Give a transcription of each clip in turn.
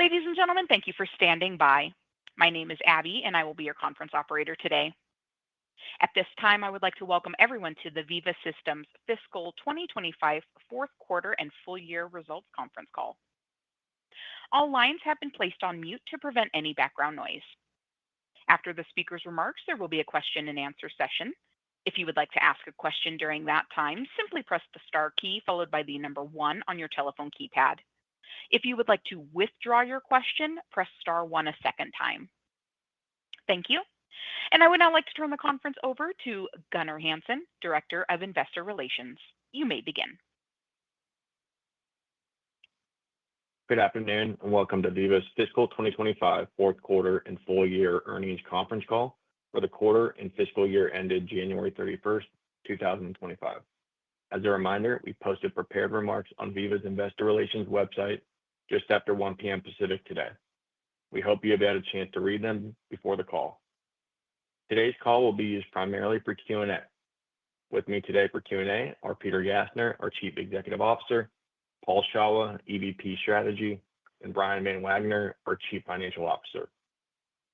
Ladies and gentlemen, thank you for standing by. My name is Abby, and I will be your conference operator today. At this time, I would like to welcome everyone to the Veeva Systems Fiscal 2025 Fourth Quarter and Full Year Results Conference Call. All lines have been placed on mute to prevent any background noise. After the speaker's remarks, there will be a question-and-answer session. If you would like to ask a question during that time, simply press the star key followed by the number 1 on your telephone keypad. If you would like to withdraw your question, press star 1 a second time. Thank you. And I would now like to turn the conference over to Gunnar Hansen, Director of Investor Relations. You may begin. Good afternoon and welcome to Veeva's Fiscal 2025 Fourth Quarter and Full Year Earnings Conference Call for the quarter and fiscal year ended January 31st, 2025. As a reminder, we posted prepared remarks on Veeva's Investor Relations website just after 1 p.m. Pacific today. We hope you have had a chance to read them before the call. Today's call will be used primarily for Q&A. With me today for Q&A are Peter Gassner, our Chief Executive Officer, Paul Shawah, EVP Strategy, and Brian Van Wagner, our Chief Financial Officer.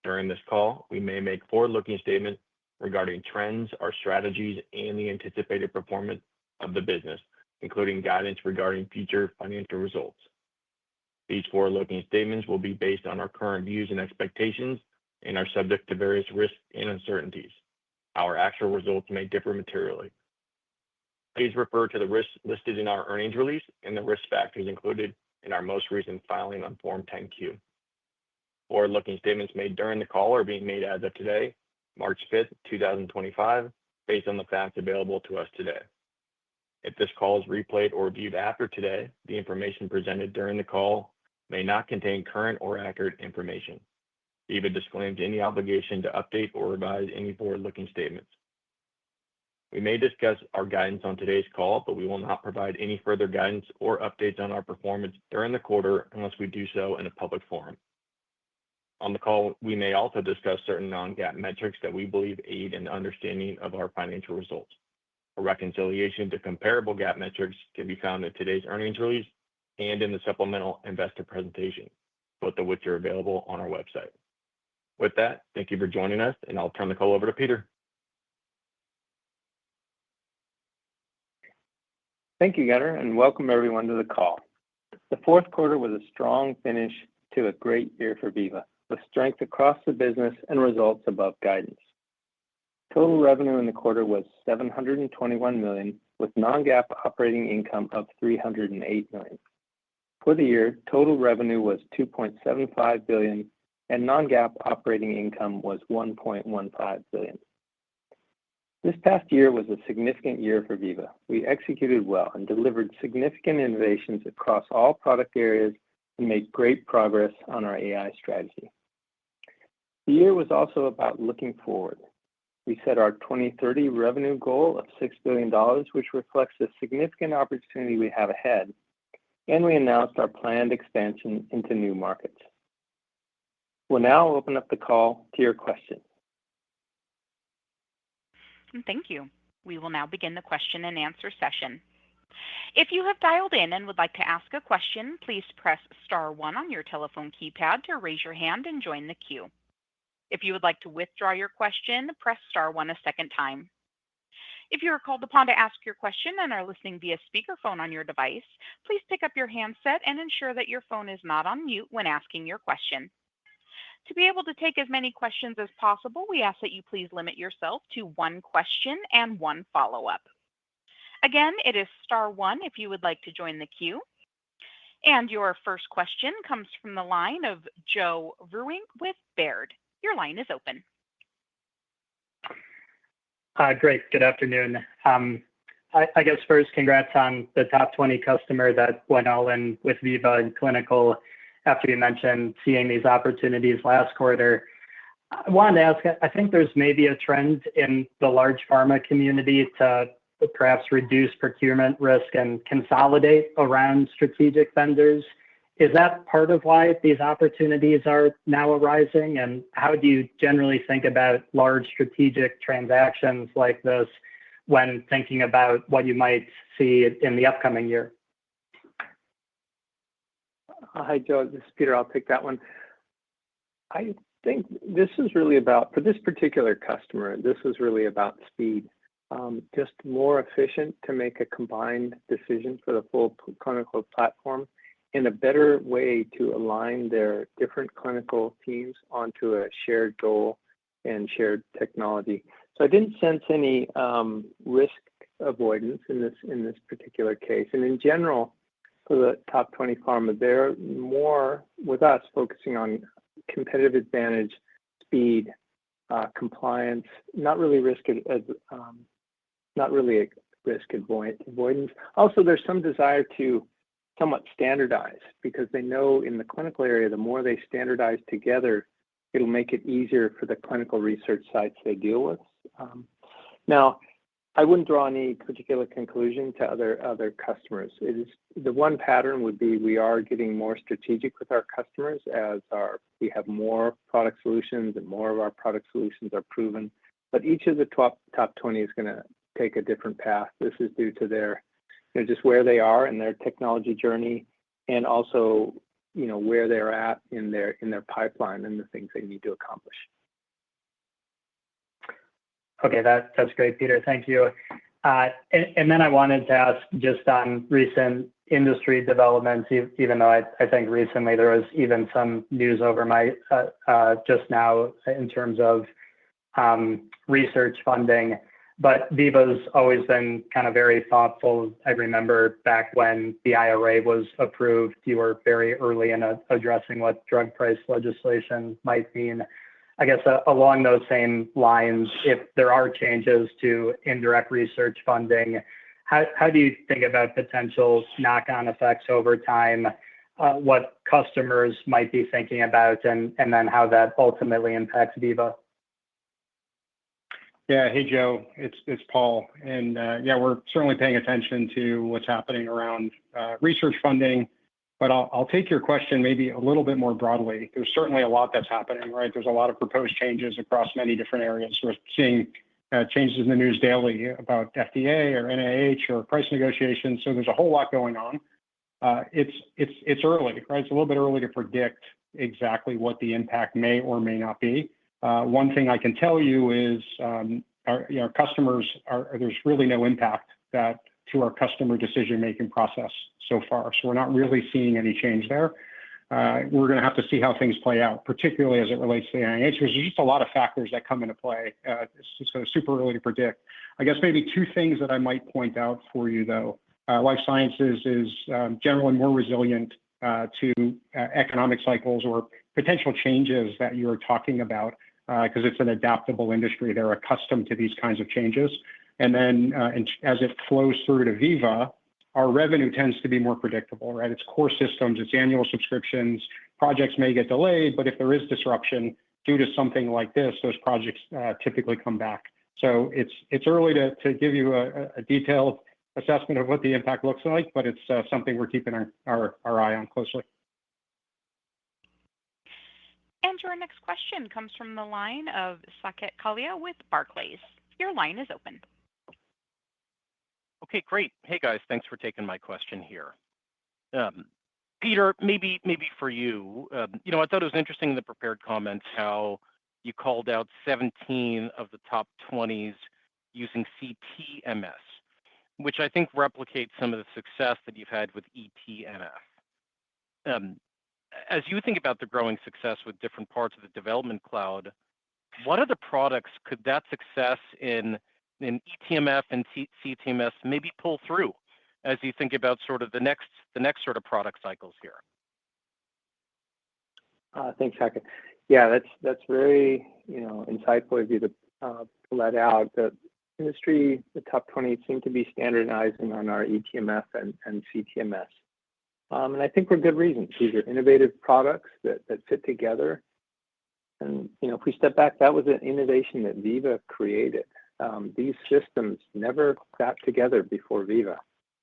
During this call, we may make forward-looking statements regarding trends, our strategies, and the anticipated performance of the business, including guidance regarding future financial results. These forward-looking statements will be based on our current views and expectations and are subject to various risks and uncertainties. Our actual results may differ materially. Please refer to the risks listed in our earnings release and the risk factors included in our most recent filing on Form 10-Q. Forward-looking statements made during the call are being made as of today, March 5th, 2025, based on the facts available to us today. If this call is replayed or viewed after today, the information presented during the call may not contain current or accurate information. Veeva disclaims any obligation to update or revise any forward-looking statements. We may discuss our guidance on today's call, but we will not provide any further guidance or updates on our performance during the quarter unless we do so in a public forum. On the call, we may also discuss certain non-GAAP metrics that we believe aid in the understanding of our financial results. A reconciliation to comparable GAAP metrics can be found in today's earnings release and in the supplemental investor presentation, both of which are available on our website. With that, thank you for joining us, and I'll turn the call over to Peter. Thank you, Gunnar, and welcome everyone to the call. The fourth quarter was a strong finish to a great year for Veeva, with strength across the business and results above guidance. Total revenue in the quarter was $721 million, with non-GAAP operating income of $308 million. For the year, total revenue was $2.75 billion, and non-GAAP operating income was $1.15 billion. This past year was a significant year for Veeva. We executed well and delivered significant innovations across all product areas and made great progress on our AI strategy. The year was also about looking forward. We set our 2030 revenue goal of $6 billion, which reflects the significant opportunity we have ahead, and we announced our planned expansion into new markets. We'll now open up the call to your questions. Thank you. We will now begin the question-and-answer session. If you have dialed in and would like to ask a question, please press star 1 on your telephone keypad to raise your hand and join the queue. If you would like to withdraw your question, press star 1 a second time. If you are called upon to ask your question and are listening via speakerphone on your device, please pick up your handset and ensure that your phone is not on mute when asking your question. To be able to take as many questions as possible, we ask that you please limit yourself to 1 question and 1 follow-up. Again, it is star 1 if you would like to join the queue. And your first question comes from the line of Joe Vruwink with Baird. Your line is open. Great. Good afternoon. I guess first, congrats on the top 20 customer that went all in with Veeva and clinical after you mentioned seeing these opportunities last quarter. I wanted to ask, I think there's maybe a trend in the large pharma community to perhaps reduce procurement risk and consolidate around strategic vendors. Is that part of why these opportunities are now arising? And how do you generally think about large strategic transactions like this when thinking about what you might see in the upcoming year? Hi, Joe. This is Peter. I'll take that one. I think this is really about, for this particular customer, this is really about speed. Just more efficient to make a combined decision for the full clinical platform and a better way to align their different clinical teams onto a shared goal and shared technology. So I didn't sense any risk avoidance in this particular case. And in general, for the top 20 pharma, they're more with us focusing on competitive advantage, speed, compliance, not really risk avoidance. Also, there's some desire to somewhat standardize because they know in the clinical area, the more they standardize together, it'll make it easier for the clinical research sites they deal with. Now, I wouldn't draw any particular conclusion to other customers. It is the one pattern would be we are getting more strategic with our customers as we have more product solutions and more of our product solutions are proven. But each of the top 20 is going to take a different path. This is due to their, just where they are in their technology journey, and also, where they're at in their pipeline and the things they need to accomplish. Okay, that's great, Peter. Thank you. And then I wanted to ask just on recent industry developments, even though I think recently there was even some news over my just now in terms of research funding. But Veeva's always been kind of very thoughtful. I remember back when the IRA was approved, you were very early in addressing what drug price legislation might mean. I guess along those same lines, if there are changes to indirect research funding, how do you think about potential knock-on effects over time, what customers might be thinking about, and then how that ultimately impacts Veeva? Yeah, hey Joe, it's Paul, and we're certainly paying attention to what's happening around research funding. But I'll take your question maybe a little bit more broadly. There's certainly a lot that's happening, right? There's a lot of proposed changes across many different areas. We're seeing changes in the news daily about FDA or NIH or price negotiations. So there's a whole lot going on. It's early, right? It's a little bit early to predict exactly what the impact may or may not be. One thing I can tell you is our customers there's really no impact to our customer decision-making process so far. So we're not really seeing any change there. We're going to have to see how things play out, particularly as it relates to the NIH. There's just a lot of factors that come into play. It's just super early to predict. I guess maybe two things that I might point out for you, though. Life sciences is generally more resilient to economic cycles or potential changes that you're talking about because it's an adaptable industry. They're accustomed to these kinds of changes. And then as it flows through to Veeva, our revenue tends to be more predictable, right? It's core systems, it's annual subscriptions. Projects may get delayed, but if there is disruption due to something like this, those projects typically come back. So it's early to give you a detailed assessment of what the impact looks like, but it's something we're keeping our eye on closely. And your next question comes from the line of Saket Kalia with Barclays. Your line is open. Okay, great. Hey guys, thanks for taking my question here. Peter, maybe for you, I thought it was interesting in the prepared comments how you called out 17 of the top 20s using CTMS, which I think replicates some of the success that you've had with eTMF. As you think about the growing success with different parts of the development cloud, what other products could that success in eTMF and CTMS maybe pull through as you think about sort of the next sort of product cycles here? Thanks, Hackett. Yeah, that's very insightful of you to pull that out. The industry, the top 20 seem to be standardizing on our eTMF and CTMS. And I think for good reasons. These are innovative products that fit together. And if we step back, that was an innovation that Veeva created. These systems never got together before Veeva.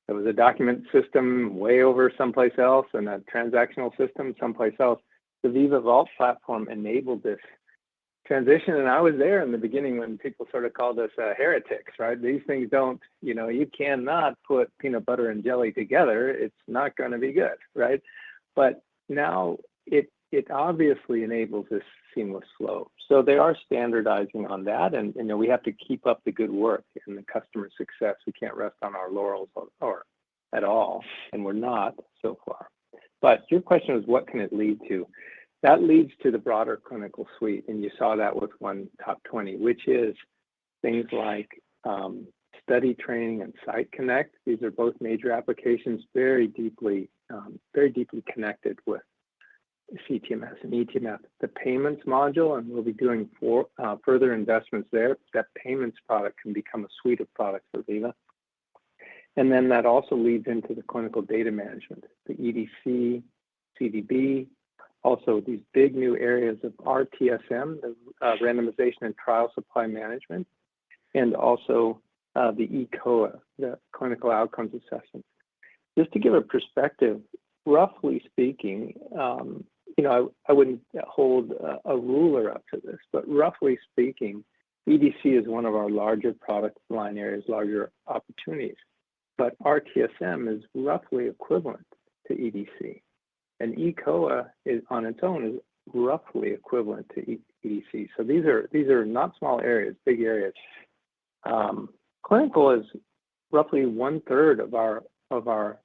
There was a document system way over someplace else and a transactional system someplace else. The Veeva Vault platform enabled this transition. And I was there in the beginning when people sort of called us heretics, right? These things don't, you cannot put peanut butter and jelly together. It's not going to be good, right? but now it obviously enables this seamless flow. So they are standardizing on that, and we have to keep up the good work and the customer success. We can't rest on our laurels or at all, and we're not so far. But your question is, what can it lead to? That leads to the broader clinical suite, and you saw that with one top 20, which is things like study training and site connect. These are both major applications, very deeply connected with CTMS and eTMF. The payments module, and we'll be doing further investments there. That payments product can become a suite of products for Veeva. And then that also leads into the clinical data management, the EDC, CDB, also these big new areas of RTSM, the randomization and trial supply management, and also the ECOA, the clinical outcomes assessment. Just to give a perspective, roughly speaking, I wouldn't hold a ruler up to this, but roughly speaking, EDC is one of our larger product line areas, larger opportunities. But RTSM is roughly equivalent to EDC. And ECOA is on its own is roughly equivalent to EDC. So these are not small areas, big areas. Clinical is roughly 1/3 of our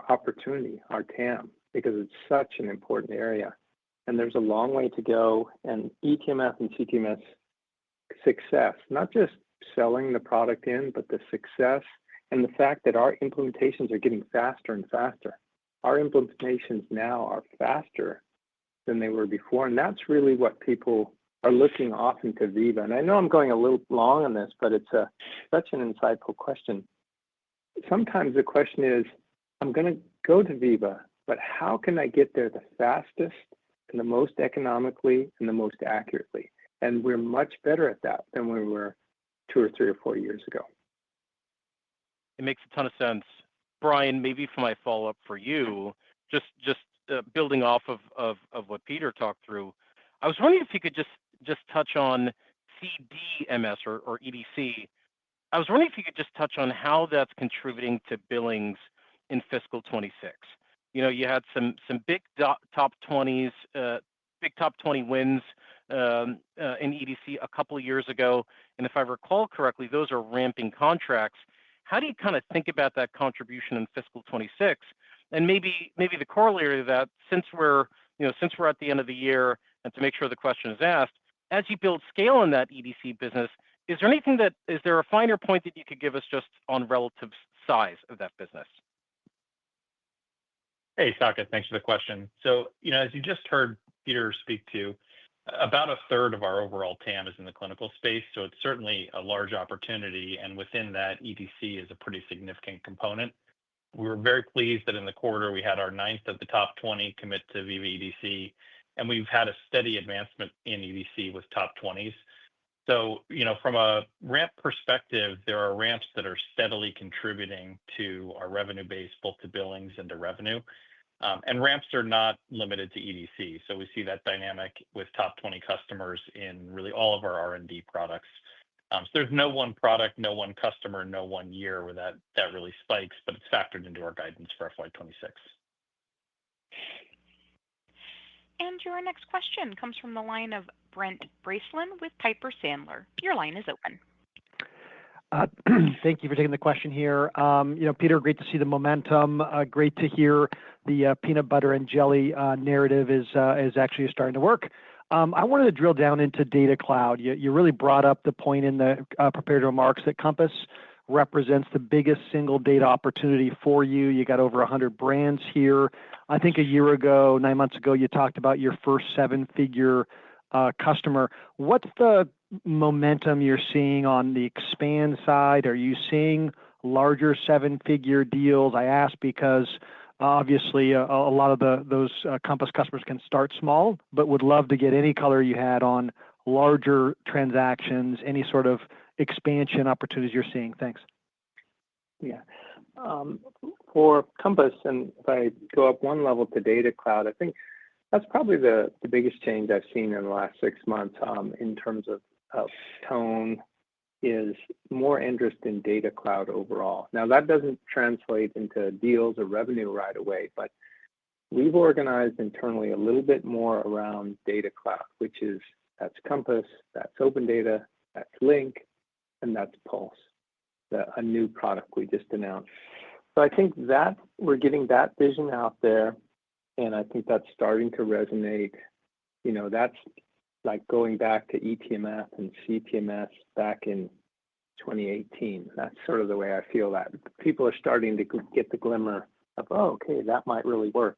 opportunity, our TAM, because it's such an important area. And there's a long way to go. And eTMF and CTMS success, not just selling the product in, but the success and the fact that our implementations are getting faster and faster. Our implementations now are faster than they were before. And that's really what people are looking often to Veeva. And I know I'm going a little long on this, but it's such an insightful question. Sometimes the question is, I'm going to go to Veeva, but how can I get there the fastest and the most economically and the most accurately? And we're much better at that than we were 2 or 3 or 4 years ago. It makes a ton of sense. Brian, maybe for my follow-up for you, just building off of what Peter talked through, I was wondering if you could just touch on CDMS or EDC. I was wondering if you could just touch on how that's contributing to billings in fiscal 26. You had some big top 20s, big top 20 wins in EDC a couple of years ago, and if I recall correctly, those are ramping contracts. How do you kind of think about that contribution in fiscal 26? And maybe the corollary to that, since we're at the end of the year, and to make sure the question is asked, as you build scale in that EDC business, is there a finer point that you could give us just on relative size of that business? Hey, Saket, thanks for the question. So, as you just heard Peter speak to, about 1/3 of our overall TAM is in the clinical space. So it's certainly a large opportunity. And within that, EDC is a pretty significant component. We were very pleased that in the quarter, we had our 9th of the top 20 commit to Veeva EDC. And we've had a steady advancement in EDC with top 20s. So, from a ramp perspective, there are ramps that are steadily contributing to our revenue base, both to billings and to revenue. And ramps are not limited to EDC. So we see that dynamic with top 20 customers in really all of our R&D products. So there's no one product, no one customer, no one year where that really spikes, but it's factored into our guidance for FY26. And your next question comes from the line of Brent Bracelin with Piper Sandler. Your line is open. Thank you for taking the question here. Peter, great to see the momentum. Great to hear the peanut butter and jelly narrative is actually starting to work. I wanted to drill down into Data Cloud. You really brought up the point in the prepared remarks that Compass represents the biggest single data opportunity for you. You got over 100 brands here. I think a year ago, 9 months ago, you talked about your first 7-figure customer. What's the momentum you're seeing on the expand side? Are you seeing larger 7-figure deals? I ask because obviously a lot of those Compass customers can start small, but would love to get any color you had on larger transactions, any sort of expansion opportunities you're seeing. Thanks. Yeah. For Compass, and if I go up one level to Data Cloud, I think that's probably the biggest change I've seen in the last 6 months in terms of tone, is more interest in Data Cloud overall. Now, that doesn't translate into deals or revenue right away, but we've organized internally a little bit more around data cloud, that's Compass, that's Open Data, that's Link, and that's Pulse, a new product we just announced. So I think that we're getting that vision out there, and I think that's starting to resonate. That's like going back to eTMF and CTMS back in 2018. That's sort of the way I feel that people are starting to get the glimmer of, oh, okay, that might really work.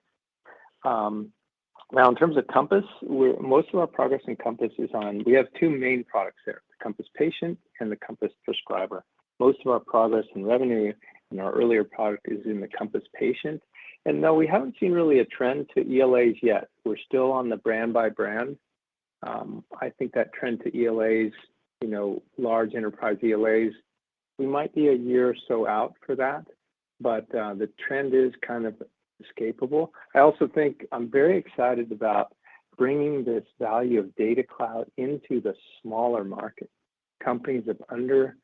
Now, in terms of Compass, most of our progress in Compass is we have two main products there, the Compass Patient and the Compass Prescriber. Most of our progress in revenue in our earlier product is in the Compass Patient. And no, we haven't seen really a trend to ELAs yet. We're still on the brand by brand. I think that trend to ELAs, large enterprise ELAs, we might be a year or so out for that, but the trend is kind of escapable. I also think I'm very excited about bringing this value of data cloud into the smaller market, companies of under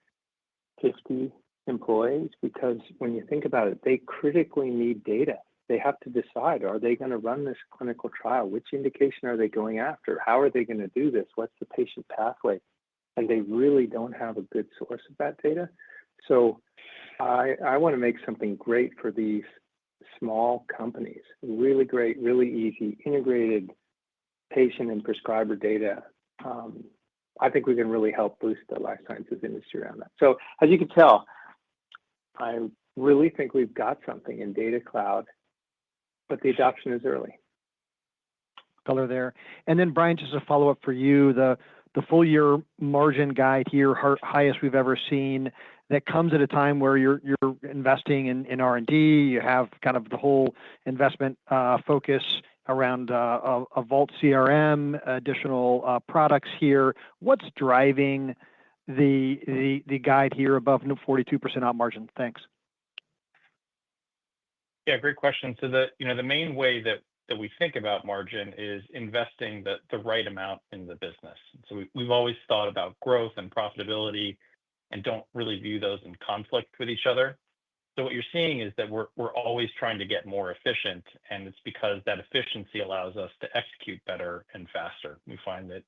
50 employees, because when you think about it, they critically need data. They have to decide, are they going to run this clinical trial? Which indication are they going after? How are they going to do this? What's the patient pathway? And they really don't have a good source of that data. So I want to make something great for these small companies, really great, really easy, integrated patient and prescriber data. I think we can really help boost the life sciences industry around that. So as you can tell, I really think we've got something in data cloud, but the adoption is early. Color there. And then Brian, just a follow-up for you, the full year margin guide here, highest we've ever seen, that comes at a time where you're investing in R&D, you have kind of the whole investment focus around a Vault CRM, additional products here. What's driving the guide here above 42% op margin? Thanks. Yeah, great question. So the main way that we think about margin is investing the right amount in the business. So we've always thought about growth and profitability and don't really view those in conflict with each other. So what you're seeing is that we're always trying to get more efficient, and it's because that efficiency allows us to execute better and faster. We find that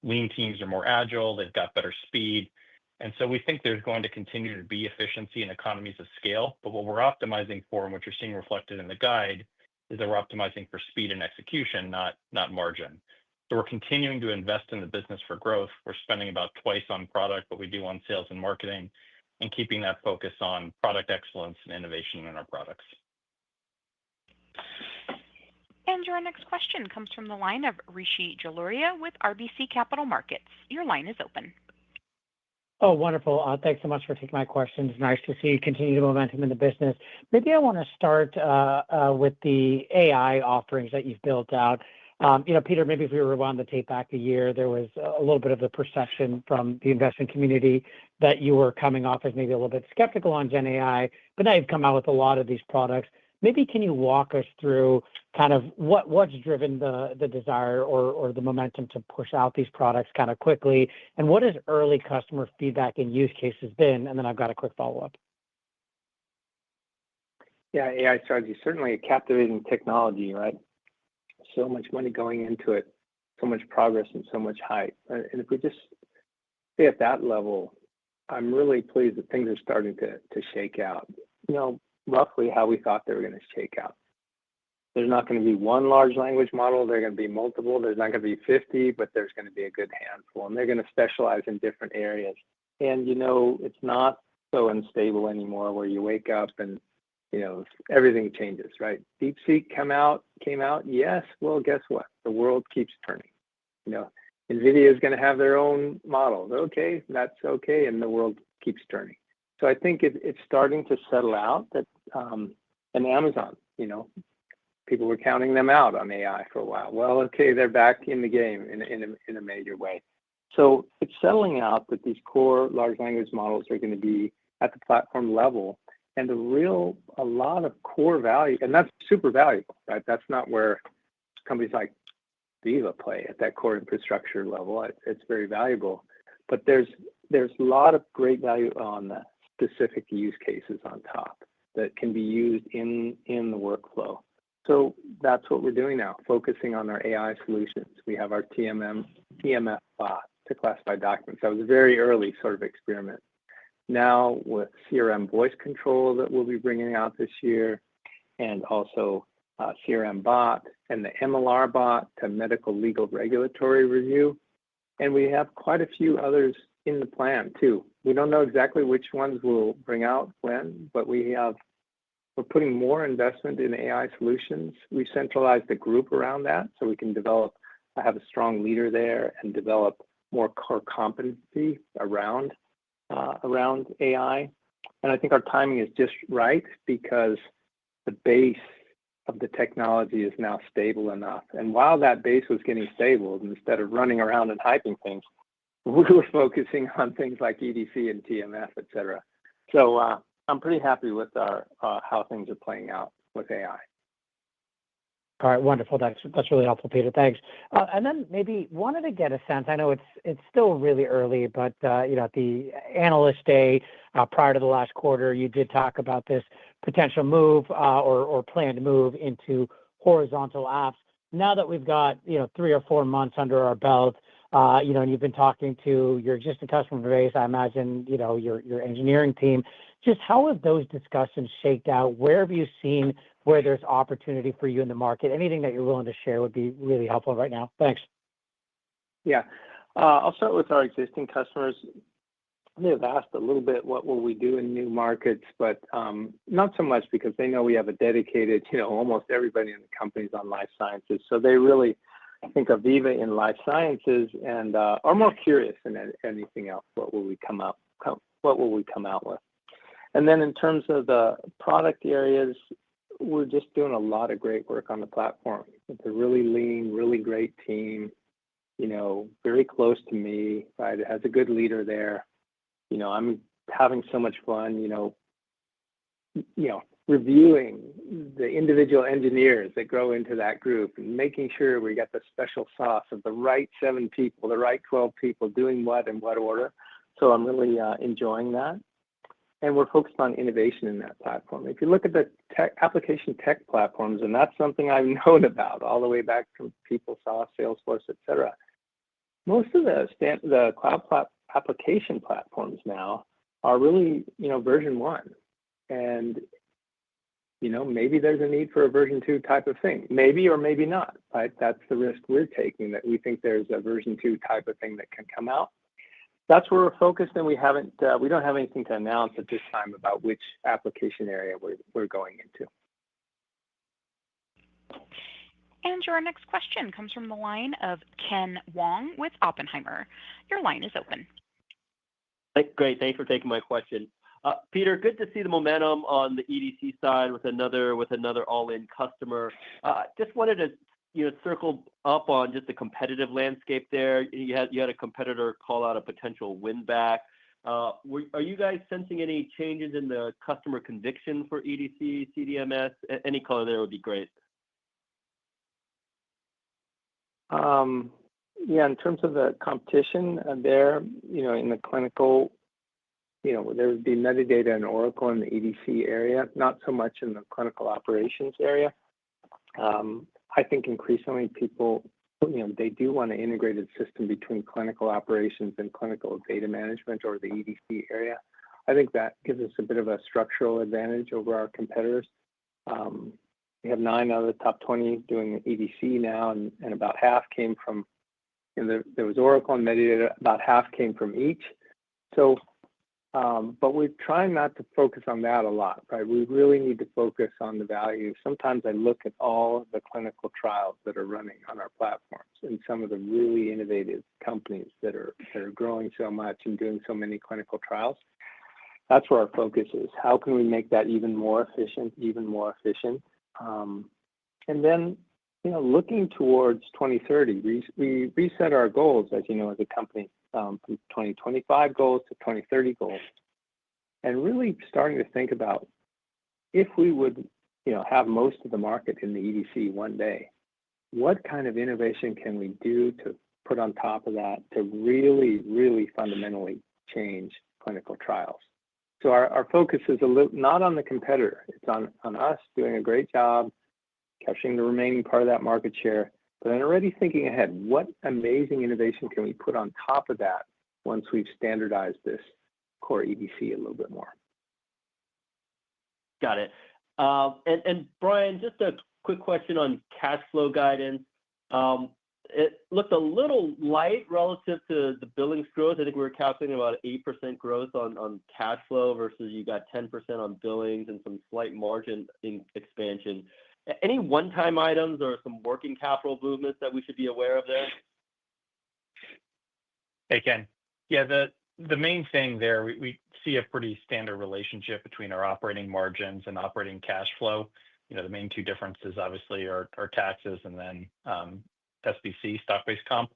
lean teams are more agile, they've got better speed. And so we think there's going to continue to be efficiency and economies of scale. But what we're optimizing for, and what you're seeing reflected in the guide, is that we're optimizing for speed and execution, not margin. So we're continuing to invest in the business for growth. We're spending about twice on product what we do on sales and marketing, and keeping that focus on product excellence and innovation in our products. And your next question comes from the line of Rishi Jaluria with RBC Capital Markets. Your line is open. Oh, wonderful. Thanks so much for taking my questions. Nice to see continued momentum in the business. Maybe I want to start with the AI offerings that you've built out. Peter, maybe if we rewind the tape back a year, there was a little bit of the perception from the investment community that you were coming off as maybe a little bit skeptical on Gen AI, but now you've come out with a lot of these products. Maybe can you walk us through kind of what's driven the desire or the momentum to push out these products kind of quickly, and what has early customer feedback and use cases been? And then I've got a quick follow-up. Yeah, AI strategy is certainly a captivating technology, right? So much money going into it, so much progress and so much hype. And if we just stay at that level, I'm really pleased that things are starting to shake out, roughly how we thought they were going to shake out. There's not going to be one large language model. There are going to be multiple. There's not going to be 50, but there's going to be a good handful. And they're going to specialize in different areas. And, it's not so unstable anymore where you wake up and, everything changes, right? DeepSeek came out. Yes. Well, guess what? The world keeps turning. NVIDIA is going to have their own models. Okay, that's okay. And the world keeps turning. So I think it's starting to settle out that, and Amazon, people were counting them out on AI for a while. Well, okay, they're back in the game in a major way. So it's settling out that these core large language models are going to be at the platform level, and a lot of core value, and that's super valuable, right? That's not where companies like Veeva play at that core infrastructure level. It's very valuable, but there's a lot of great value on the specific use cases on top that can be used in the workflow. So that's what we're doing now, focusing on our AI solutions. We have our TMF bot to classify documents. That was a very early sort of experiment. Now with CRM voice control that we'll be bringing out this year, and also CRM bot and the MLR bot to medical, legal, regulatory review. And we have quite a few others in the plan too. We don't know exactly which ones we'll bring out when, but we're putting more investment in AI solutions. We centralized the group around that so we can have a strong leader there and develop more core competency around AI. And I think our timing is just right because the base of the technology is now stable enough. And while that base was getting stable, instead of running around and hyping things, we were focusing on things like EDC and TMF, et cetera. So I'm pretty happy with how things are playing out with AI. All right, wonderful. That's really helpful, Peter. Thanks. And then maybe wanted to get a sense. I know it's still really early, but at the analyst day prior to the last quarter, you did talk about this potential move or planned move into horizontal apps. Now that we've got 3 or 4 months under our belt, and you've been talking to your existing customer base, I imagine your engineering team. Just how have those discussions shaked out? Where have you seen where there's opportunity for you in the market? Anything that you're willing to share would be really helpful right now. Thanks. Yeah, I'll start with our existing customers. They have asked a little bit, what will we do in new markets, but not so much because they know we have a dedicated, almost everybody in the company is on life sciences. So they really think of Veeva in life sciences and are more curious than anything else. What will we come out with? And then in terms of the product areas, we're just doing a lot of great work on the platform. It's a really lean, really great team, very close to me, right? It has a good leader there. I'm having so much fun, reviewing the individual engineers that grow into that group and making sure we got the special sauce of the right 7 people, the right 12 people doing what in what order. So I'm really enjoying that. And we're focused on innovation in that platform. If you look at the application tech platforms, and that's something I've known about all the way back from PeopleSoft, Salesforce, et cetera, most of the cloud application platforms now are really, version 1. And, maybe there's a need for a version 2 type of thing. Maybe or maybe not, right? That's the risk we're taking, that we think there's a version 2 type of thing that can come out. That's where we're focused, and we don't have anything to announce at this time about which application area we're going into. And your next question comes from the line of Ken Wong with Oppenheimer. Your line is open. Great. Thanks for taking my question. Peter, good to see the momentum on the EDC side with another all-in customer. Just wanted to circle up on just the competitive landscape there. You had a competitor call out a potential win back. Are you guys sensing any changes in the customer conviction for EDC, CDMS? Any color there would be great. Yeah, in terms of the competition there, in the clinical, there would be metadata and Oracle in the EDC area, not so much in the clinical operations area. I think increasingly people, they do want an integrated system between clinical operations and clinical data management or the EDC area. I think that gives us a bit of a structural advantage over our competitors. We have 9 out of the top 20 doing EDC now, and about half came from, there was Oracle and metadata, about half came from each. So, but we're trying not to focus on that a lot, right? We really need to focus on the value. Sometimes I look at all the clinical trials that are running on our platforms and some of the really innovative companies that are growing so much and doing so many clinical trials. That's where our focus is. How can we make that even more efficient? And then, looking towards 2030, we reset our goals, as you know, as a company, from 2025 goals to 2030 goals, and really starting to think about if we would, have most of the market in the EDC one day, what kind of innovation can we do to put on top of that to really, really fundamentally change clinical trials? So our focus is not on the competitor. It's on us doing a great job, capturing the remaining part of that market share, but then already thinking ahead, what amazing innovation can we put on top of that once we've standardized this core EDC a little bit more? Got it. And Brian, just a quick question on cash flow guidance. It looked a little light relative to the billings growth. I think we were calculating about 8% growth on cash flow versus you got 10% on billings and some slight margin expansion. Any one-time items or some working capital movements that we should be aware of there? Hey, Ken. Yeah, the main thing there, we see a pretty standard relationship between our operating margins and operating cash flow. The main two differences, obviously, are taxes and then SBC, stock-based comp.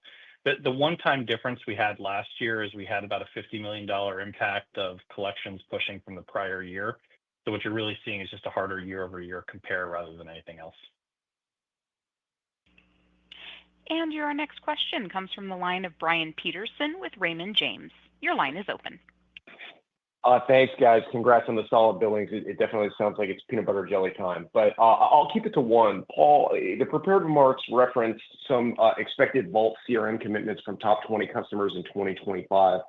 The one-time difference we had last year is we had about a $50 million impact of collections pushing from the prior year. So what you're really seeing is just a harder year-over-year compare rather than anything else. And your next question comes from the line of Brian Peterson with Raymond James. Your line is open. Thanks, guys. Congrats on the solid billings. It definitely sounds like it's peanut butter jelly time, but I'll keep it to one. Paul, the prepared remarks referenced some expected Vault CRM commitments from top 20 customers in 2025.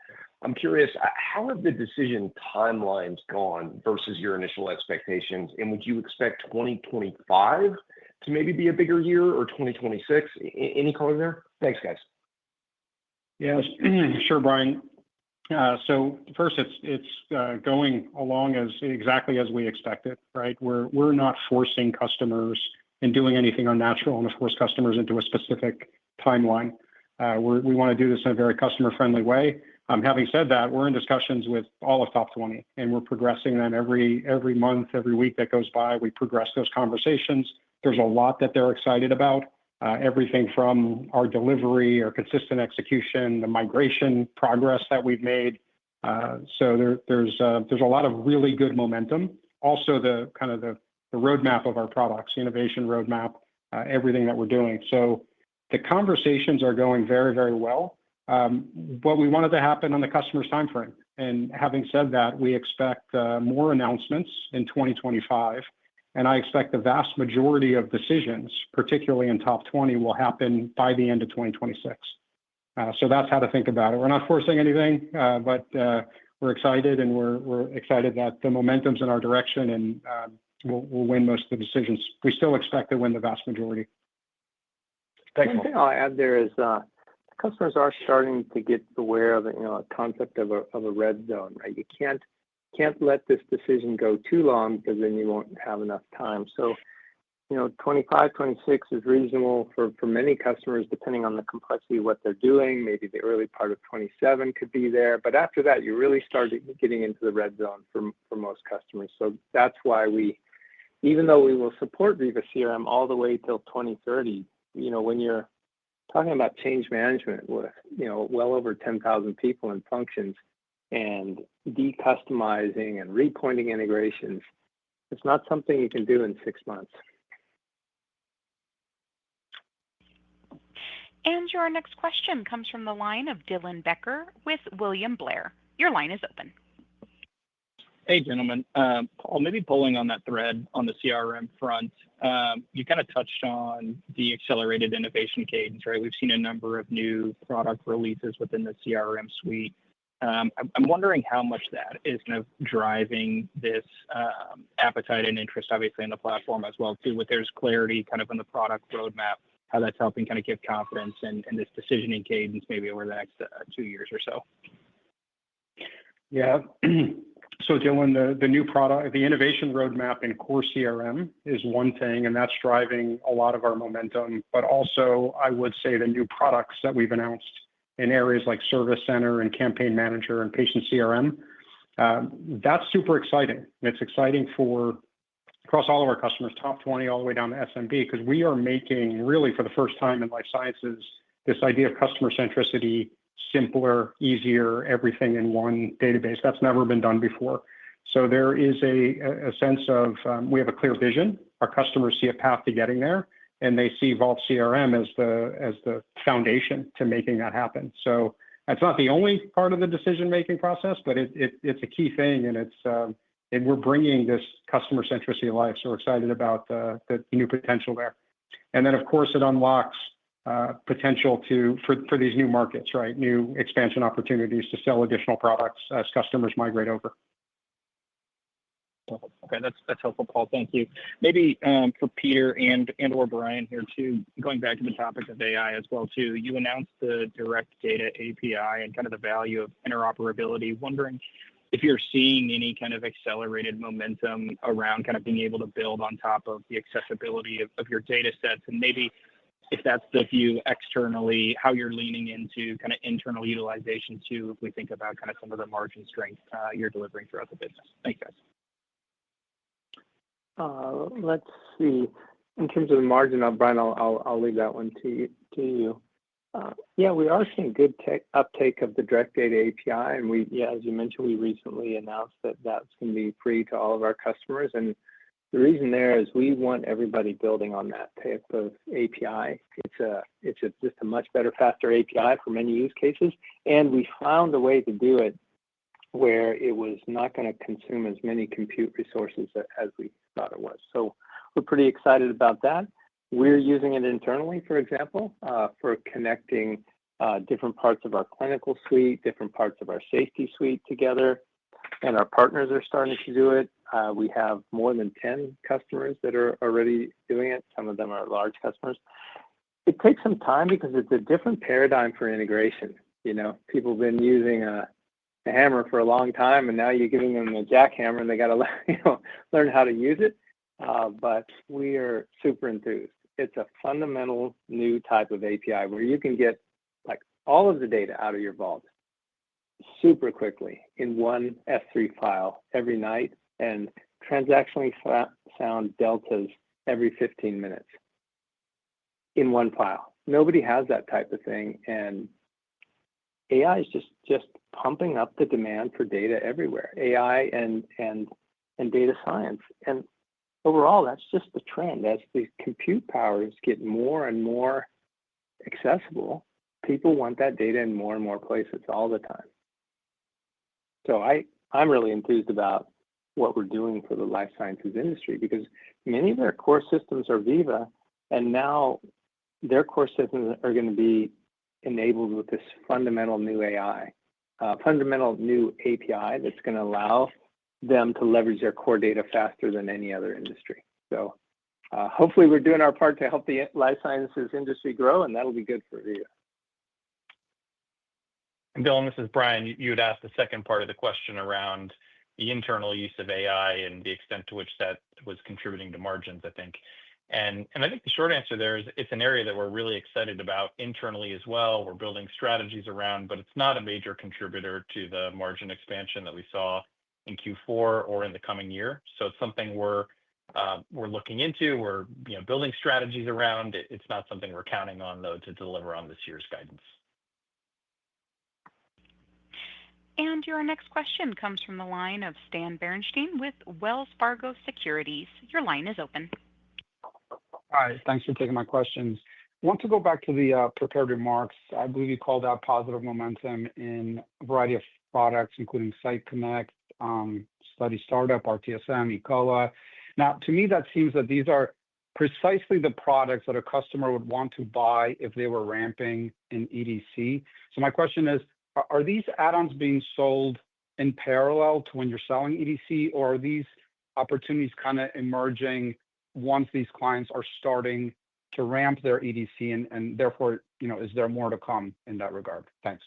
I'm curious, how have the decision timelines gone versus your initial expectations? And would you expect 2025 to maybe be a bigger year or 2026? Any color there? Thanks, guys. Yes, sure, Brian. So first, it's going along exactly as we expected, right? We're not forcing customers and doing anything unnatural and to force customers into a specific timeline. We want to do this in a very customer-friendly way. Having said that, we're in discussions with all of top 20, and we're progressing them every month, every week that goes by. We progress those conversations. There's a lot that they're excited about. Everything from our delivery, our consistent execution, the migration progress that we've made. So there's a lot of really good momentum. Also, the roadmap of our products, the innovation roadmap, everything that we're doing. So the conversations are going very, very well. What we wanted to happen on the customer's timeframe. And having said that, we expect more announcements in 2025. And I expect the vast majority of decisions, particularly in top 20, will happen by the end of 2026. So that's how to think about it. We're not forcing anything, but we're excited, and we're excited that the momentum's in our direction, and we'll win most of the decisions. We still expect to win the vast majority. Thanks. One thing I'll add there is customers are starting to get aware of a concept of a red zone, right? You can't let this decision go too long because then you won't have enough time. So, 25, 26 is reasonable for many customers, depending on the complexity of what they're doing. Maybe the early part of 27 could be there. But after that, you really start getting into the red zone for most customers. So that's why even though we will support Veeva CRM all the way till 2030, when you're talking about change management with, well over 10,000 people and functions, and decustomizing and repointing integrations, it's not something you can do in 6 months. And your next question comes from the line of Dylan Becker with William Blair. Your line is open. Hey, gentlemen. Paul, maybe pulling on that thread on the CRM front, you kind of touched on the accelerated innovation cadence, right? We've seen a number of new product releases within the CRM suite. I'm wondering how much that is kind of driving this appetite and interest, obviously, in the platform as well, too, with there's clarity kind of on the product roadmap, how that's helping kind of give confidence in this decisioning cadence maybe over the next 2 years or so. Yeah. So, Dylan, the new product, the innovation roadmap in core CRM is one thing, and that's driving a lot of our momentum. But also, I would say the new products that we've announced in areas like Service Center and Campaign Manager and Patient CRM, that's super exciting. It's exciting across all of our customers, top 20 all the way down to SMB, because we are making, really for the first time in life sciences, this idea of customer centricity simpler, easier, everything in one database. That's never been done before. So there is a sense of we have a clear vision. Our customers see a path to getting there, and they see Vault CRM as the foundation to making that happen. So that's not the only part of the decision-making process, but it's a key thing, and and we're bringing this customer centricity to life. So we're excited about the new potential there. And then, of course, it unlocks potential for these new markets, right? New expansion opportunities to sell additional products as customers migrate over. Okay, that's helpful, Paul. Thank you. Maybe for Peter and or Brian here too, going back to the topic of AI as well too. You announced the Direct Data API and kind of the value of interoperability. Wondering if you're seeing any kind of accelerated momentum around kind of being able to build on top of the accessibility of your data sets, and maybe if that's the view externally, how you're leaning into kind of internal utilization too, if we think about kind of some of the margin strength you're delivering throughout the business. Thanks, guys. Let's see. In terms of the margin, Brian, I'll leave that one to you. Yeah, we are seeing good uptake of the Direct Data API, and as you mentioned, we recently announced that that's going to be free to all of our customers. And the reason there is we want everybody building on that type of API. It's just a much better, faster API for many use cases, and we found a way to do it where it was not going to consume as many compute resources as we thought it was. So we're pretty excited about that. We're using it internally, for example, for connecting different parts of our clinical suite, different parts of our safety suite together, and our partners are starting to do it. We have more than 10 customers that are already doing it. Some of them are large customers. It takes some time because it's a different paradigm for integration. People have been using a hammer for a long time, and now you're giving them a jackhammer, and they got to learn how to use it. But we are super enthused. It's a fundamental new type of API where you can get like all of the data out of your vault super quickly in one S3 file every night, and transactionally sound deltas every 15 minutes in one file. Nobody has that type of thing, and AI is just pumping up the demand for data everywhere. AI and data science, and overall, that's just the trend. As the compute powers get more and more accessible, people want that data in more and more places all the time. So I'm really enthused about what we're doing for the life sciences industry, because many of their core systems are Veeva, and now their core systems are going to be enabled with this fundamental new fundamental new API that's going to allow them to leverage their core data faster than any other industry. So hopefully we're doing our part to help the life sciences industry grow, and that'll be good for Veeva. And Dylan, this is Brian. You had asked the second part of the question around the internal use of AI and the extent to which that was contributing to margins, I think. And I think the short answer there is it's an area that we're really excited about internally as well. We're building strategies around, but it's not a major contributor to the margin expansion that we saw in Q4 or in the coming year. So it's something we're looking into. We're building strategies around. It's not something we're counting on, though, to deliver on this year's guidance. And your next question comes from the line of Stan Berenshteyn with Wells Fargo Securities. Your line is open. Hi, thanks for taking my questions. I want to go back to the prepared remarks. I believe you called out positive momentum in a variety of products, including Site Connect, Study Startup, RTSM, eCOA. Now, to me, that seems that these are precisely the products that a customer would want to buy if they were ramping in EDC. So my question is, are these add-ons being sold in parallel to when you're selling EDC, or are these opportunities kind of emerging once these clients are starting to ramp their EDC, and therefore, is there more to come in that regard? Thanks.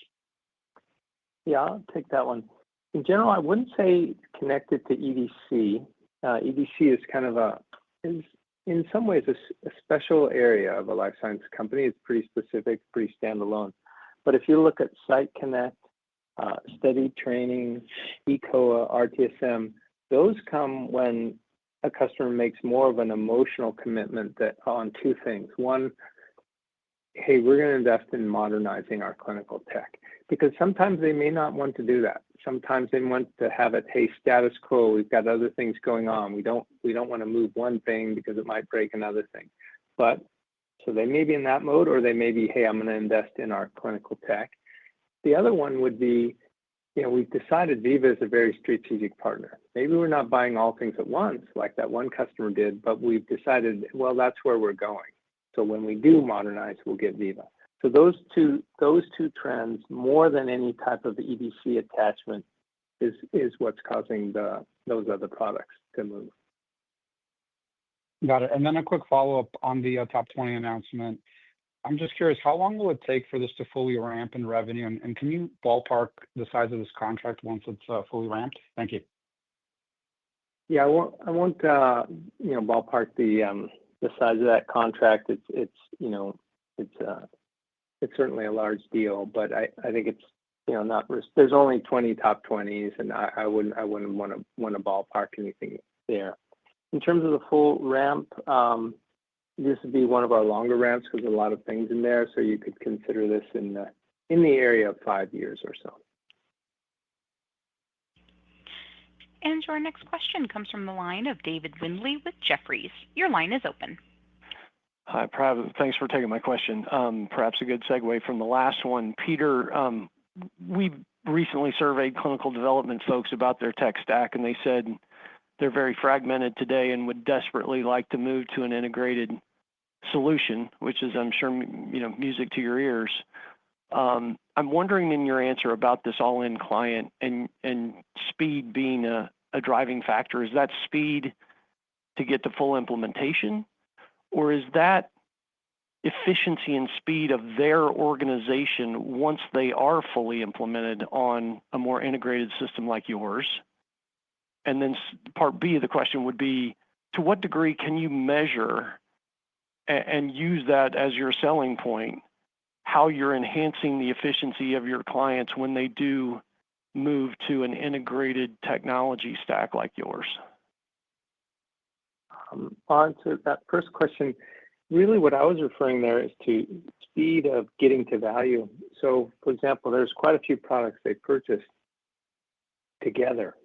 Yeah, I'll take that one. In general, I wouldn't say connected to EDC. EDC is kind of is in some ways a special area of a life science company. It's pretty specific, pretty standalone. But if you look at Site Connect, Study Training, eCOA, RTSM, those come when a customer makes more of an emotional commitment on two things. One, hey, we're going to invest in modernizing our clinical tech, because sometimes they may not want to do that. Sometimes they want to have it, hey, status quo, we've got other things going on. We don't want to move one thing because it might break another thing. But so they may be in that mode, or they may be, hey, I'm going to invest in our clinical tech. The other one would be, we've decided Veeva is a very strategic partner. Maybe we're not buying all things at once like that one customer did, but we've decided, well, that's where we're going. So when we do modernize, we'll get Veeva. So those two trends, more than any type of EDC attachment, is what's causing those other products to move. Got it. And then a quick follow-up on the top 20 announcement. I'm just curious, how long will it take for this to fully ramp in revenue? And can you ballpark the size of this contract once it's fully ramped? Thank you. Yeah, I won't ballpark the size of that contract. It's certainly a large deal, but I think it's not. There's only 20 top 20s, and I wouldn't want to ballpark anything there. In terms of the full ramp, this would be one of our longer ramps because there's a lot of things in there. So you could consider this in the area of 5 years or so. And your next question comes from the line of David Windley with Jefferies. Your line is open. Hi, thanks for taking my question. Perhaps a good segue from the last one. Peter, we recently surveyed clinical development folks about their tech stack, and they said they're very fragmented today and would desperately like to move to an integrated solution, which is, I'm sure, music to your ears. I'm wondering in your answer about this all-in client and speed being a driving factor. Is that speed to get to full implementation, or is that efficiency and speed of their organization once they are fully implemented on a more integrated system like yours? And then part B of the question would be, to what degree can you measure and use that as your selling point, how you're enhancing the efficiency of your clients when they do move to an integrated technology stack like yours? On to that first question, really what I was referring there is to speed of getting to value. So, for example, there's quite a few products they purchased together.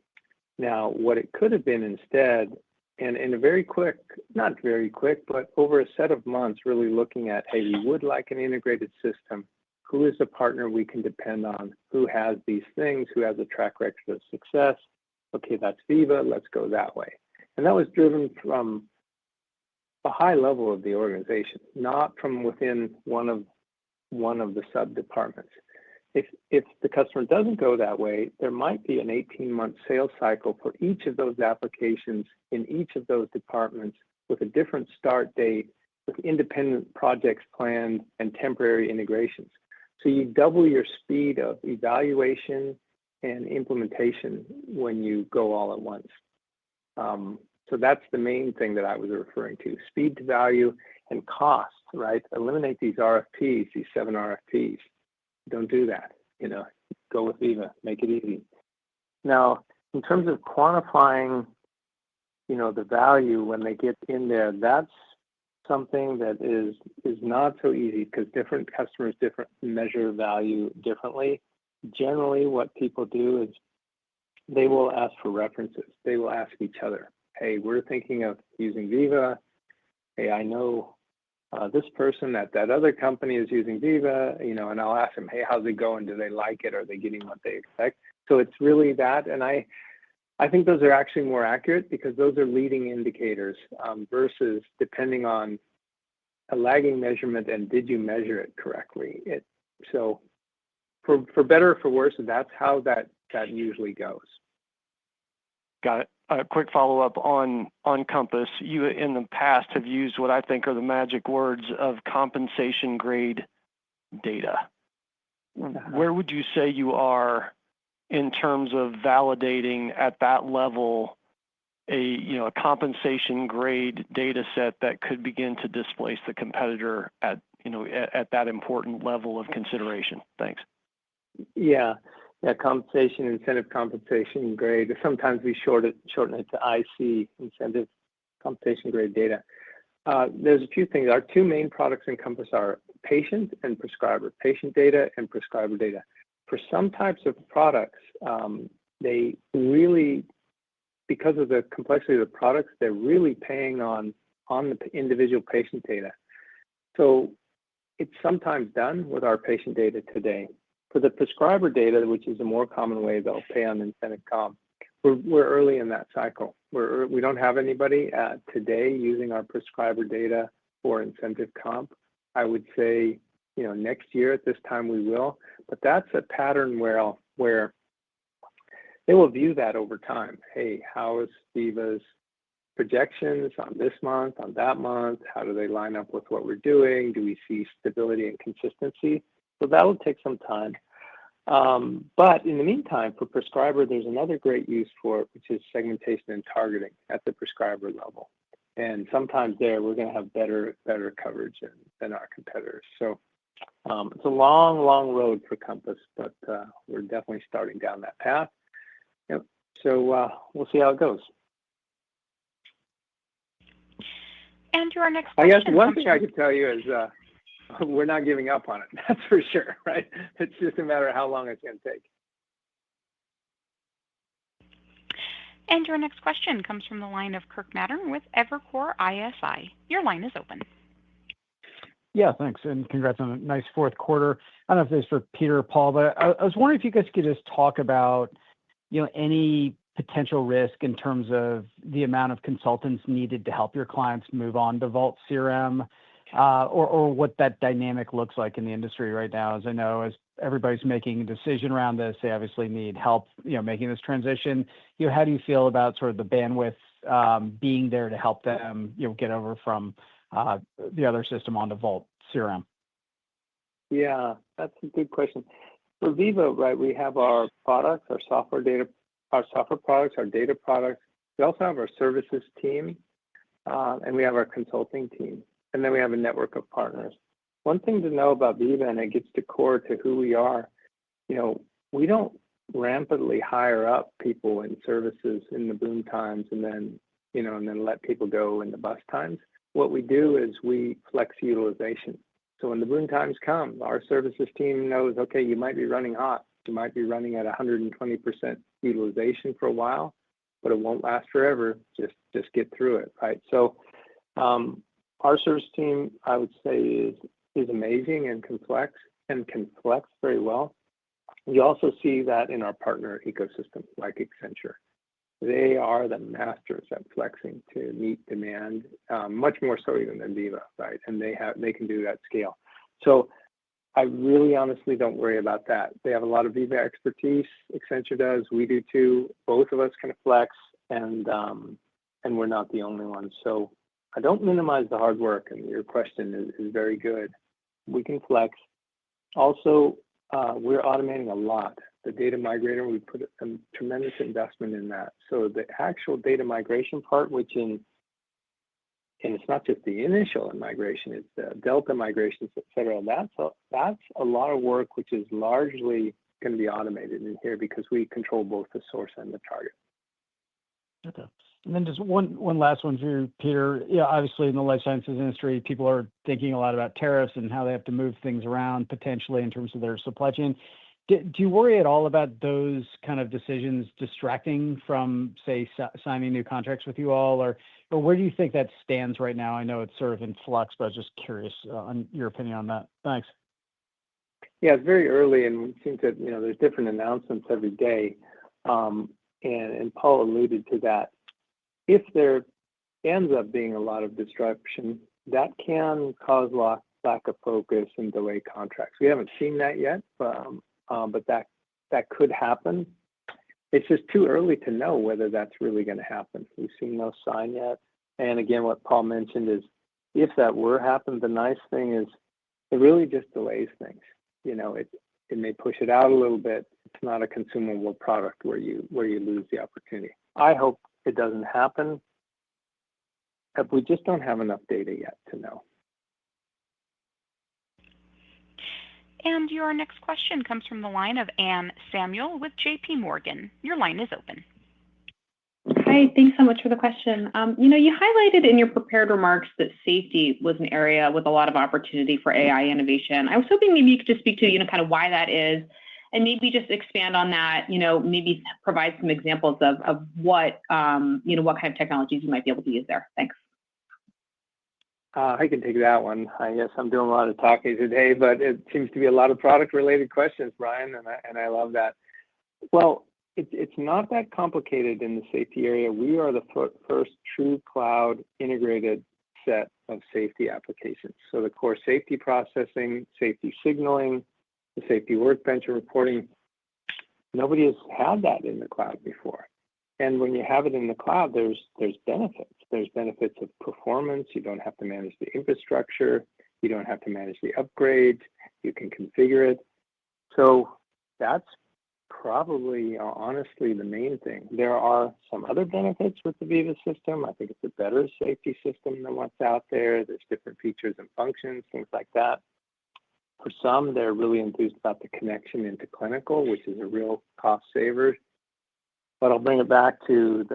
Now, what it could have been instead, and in a very quick, not very quick, but over a set of months, really looking at, hey, we would like an integrated system. Who is the partner we can depend on? Who has these things? Who has a track record of success? Okay, that's Veeva. Let's go that way. And that was driven from a high level of the organization, not from within one of the sub-departments. If the customer doesn't go that way, there might be an 18-month sales cycle for each of those applications in each of those departments with a different start date, with independent projects planned and temporary integrations. So you double your speed of evaluation and implementation when you go all at once. So that's the main thing that I was referring to, speed to value and cost, right? Eliminate these RFPs, these 7 RFPs. Don't do that. Go with Veeva. Make it easy. Now, in terms of quantifying, the value when they get in there, that's something that is not so easy because different customers measure value differently. Generally, what people do is they will ask for references. They will ask each other, hey, we're thinking of using Veeva. Hey, I know this person at that other company is using Veeva, and I'll ask them, hey, how's it going? Do they like it? Are they getting what they expect? So it's really that. And I think those are actually more accurate because those are leading indicators versus depending on a lagging measurement and did you measure it correctly? So for better or for worse, that's how that usually goes. Got it. A quick follow-up on Compass. You in the past have used what I think are the magic words of compensation grade data. Where would you say you are in terms of validating at that level a compensation grade data set that could begin to displace the competitor at that important level of consideration? Thanks. Yeah, compensation, incentive compensation grade. Sometimes we shorten it to IC, incentive compensation grade data. There's a few things. Our two main products in Compass are patient and prescriber, patient data and prescriber data. For some types of products, they really, because of the complexity of the products, they're really paying on the individual patient data. So it's sometimes done with our patient data today. For the prescriber data, which is a more common way they'll pay on incentive comp, we're early in that cycle. We don't have anybody today using our prescriber data for incentive comp. I would say, next year at this time we will, but that's a pattern where they will view that over time. Hey, how is Veeva's projections on this month, on that month? How do they line up with what we're doing? Do we see stability and consistency? So that will take some time. But in the meantime, for prescriber, there's another great use for it, which is segmentation and targeting at the prescriber level. And sometimes there, we're going to have better coverage than our competitors. So it's a long, long road for Compass, but we're definitely starting down that path. So we'll see how it goes. And your next question. I guess one thing I could tell you is we're not giving up on it. That's for sure, right? It's just a matter of how long it's going to take. And your next question comes from the line of Kirk Mattern with Evercore ISI. Your line is open. Yeah, thanks, and congrats on a nice fourth quarter. I don't know if this is for Peter or Paul, but I was wondering if you guys could just talk about, any potential risk in terms of the amount of consultants needed to help your clients move on to Vault CRM, or what that dynamic looks like in the industry right now. As I know, as everybody's making a decision around this, they obviously need help, making this transition. How do you feel about sort of the bandwidth being there to help them, get over from the other system onto Vault CRM? Yeah, that's a good question. For Veeva, right, we have our products, our software products, our data products. We also have our services team, and we have our consulting team. And then we have a network of partners. One thing to know about Veeva, and it gets to core to who we are, we don't rampantly hire up people in services in the boom times and then let people go in the bust times. What we do is we flex utilization. So when the boom times come, our services team knows, okay, you might be running hot. You might be running at 120% utilization for a while, but it won't last forever. Just get through it, right? So our service team, I would say, is amazing and can flex very well. You also see that in our partner ecosystem, like Accenture. They are the masters at flexing to meet demand, much more so even than Veeva, right? And they can do that scale. So I really honestly don't worry about that. They have a lot of Veeva expertise. Accenture does. We do too. Both of us can flex, and we're not the only ones. So I don't minimize the hard work, and your question is very good. We can flex. Also, we're automating a lot. The data migrator, we put a tremendous investment in that. So the actual data migration part, and it's not just the initial migration, it's the delta migrations, et cetera. That's a lot of work, which is largely going to be automated in here because we control both the source and the target. Okay. And then just one last one for you, Peter. Yeah, obviously in the life sciences industry, people are thinking a lot about tariffs and how they have to move things around potentially in terms of their supply chain. Do you worry at all about those kind of decisions distracting from, say, signing new contracts with you all, or where do you think that stands right now? I know it's sort of in flux, but I was just curious on your opinion on that. Thanks. Yeah, it's very early, and we seem to, there's different announcements every day, and Paul alluded to that. If there ends up being a lot of disruption, that can cause lack of focus and delay contracts. We haven't seen that yet, but that could happen. It's just too early to know whether that's really going to happen. We've seen no sign yet. And again, what Paul mentioned is, if that were to happen, the nice thing is it really just delays things. It may push it out a little bit. It's not a consumable product where you lose the opportunity. I hope it doesn't happen. But we just don't have enough data yet to know. And your next question comes from the line of Anne Samuel with JP Morgan. Your line is open. Hi, thanks so much for the question. You highlighted in your prepared remarks that safety was an area with a lot of opportunity for AI innovation. I was hoping maybe you could just speak to, kind of why that is, and maybe just expand on that, maybe provide some examples of what kind of technologies you might be able to use there. Thanks. I can take that one. I guess I'm doing a lot of talking today, but it seems to be a lot of product-related questions, Brian, and I love that. Well, it's not that complicated in the safety area. We are the first true cloud integrated set of safety applications. So the core safety processing, safety signaling, the safety workbench and reporting, nobody has had that in the cloud before. And when you have it in the cloud, there's benefits. There's benefits of performance. You don't have to manage the infrastructure. You don't have to manage the upgrades. You can configure it. So that's probably, honestly, the main thing. There are some other benefits with the Veeva system. I think it's a better safety system than what's out there. There's different features and functions, things like that. For some, they're really enthused about the connection into clinical, which is a real cost saver. But I'll bring it back to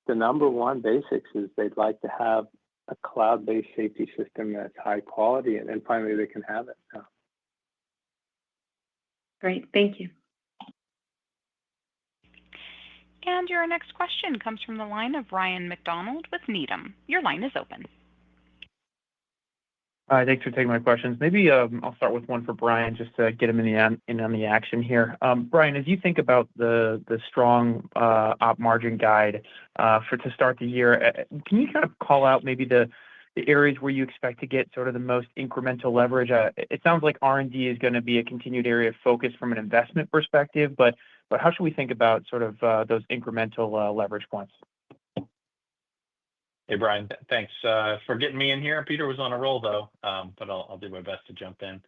the number one basics is they'd like to have a cloud-based safety system that's high quality, and then finally they can have it now. Great, thank you. And your next question comes from the line of Ryan McDonald with Needham. Your line is open. Hi, thanks for taking my questions. Maybe I'll start with one for Brian just to get him in on the action here. Brian, as you think about the strong op margin guide to start the year, can you kind of call out maybe the areas where you expect to get sort of the most incremental leverage? It sounds like R&D is going to be a continued area of focus from an investment perspective, but how should we think about sort of those incremental leverage points? Hey, Brian, thanks for getting me in here. Peter was on a roll, though, but I'll do my best to jump in.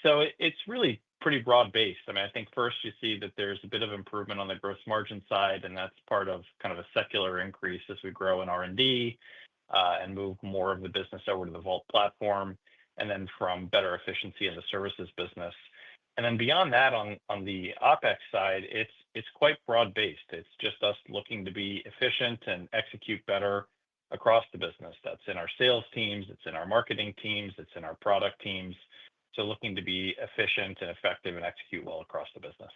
So it's really pretty broad-based. I mean, I think first you see that there's a bit of improvement on the gross margin side, and that's part of kind of a secular increase as we grow in R&D and move more of the business over to the Vault platform, and then from better efficiency in the services business. And then beyond that, on the OpEx side, it's quite broad-based. It's just us looking to be efficient and execute better across the business. That's in our sales teams, it's in our marketing teams, it's in our product teams. So looking to be efficient and effective and execute well across the business.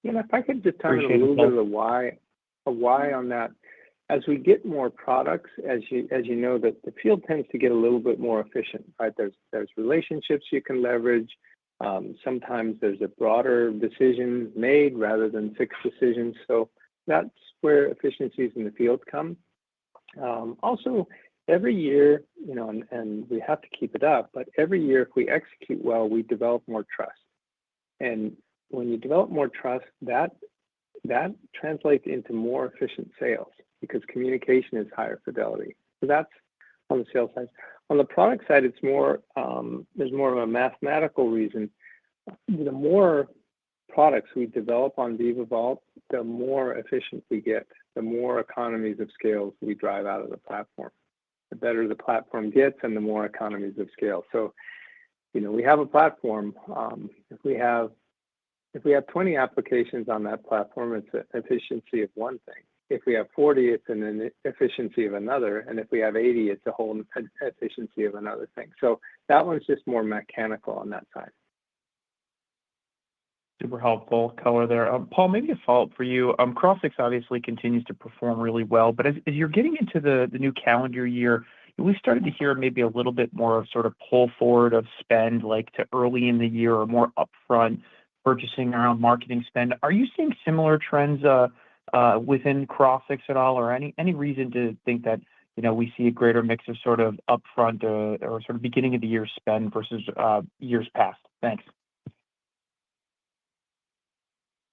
Yeah, if I could just tell you a little bit of the why on that. As we get more products, as you know, that the field tends to get a little bit more efficient, right? There's relationships you can leverage. Sometimes there's a broader decision made rather than fixed decisions. So that's where efficiencies in the field come. Also, every year, and we have to keep it up, but every year if we execute well, we develop more trust. And when you develop more trust, that translates into more efficient sales because communication is higher fidelity. So that's on the sales side. On the product side, it's more, there's more of a mathematical reason. The more products we develop on Veeva Vault, the more efficient we get, the more economies of scale we drive out of the platform. The better the platform gets and the more economies of scale. So, we have a platform. If we have 20 applications on that platform, it's an efficiency of one thing. If we have 40, it's an efficiency of another. And if we have 80, it's a whole efficiency of another thing. So that one's just more mechanical on that side. Super helpful color there. Paul, maybe a follow-up for you. Crossix obviously continues to perform really well, but as you're getting into the new calendar year, we started to hear maybe a little bit more of sort of pull forward of spend like to early in the year or more upfront purchasing around marketing spend. Are you seeing similar trends within Crossix at all, or any reason to think that we see a greater mix of sort of upfront or sort of beginning of the year spend versus years past? Thanks.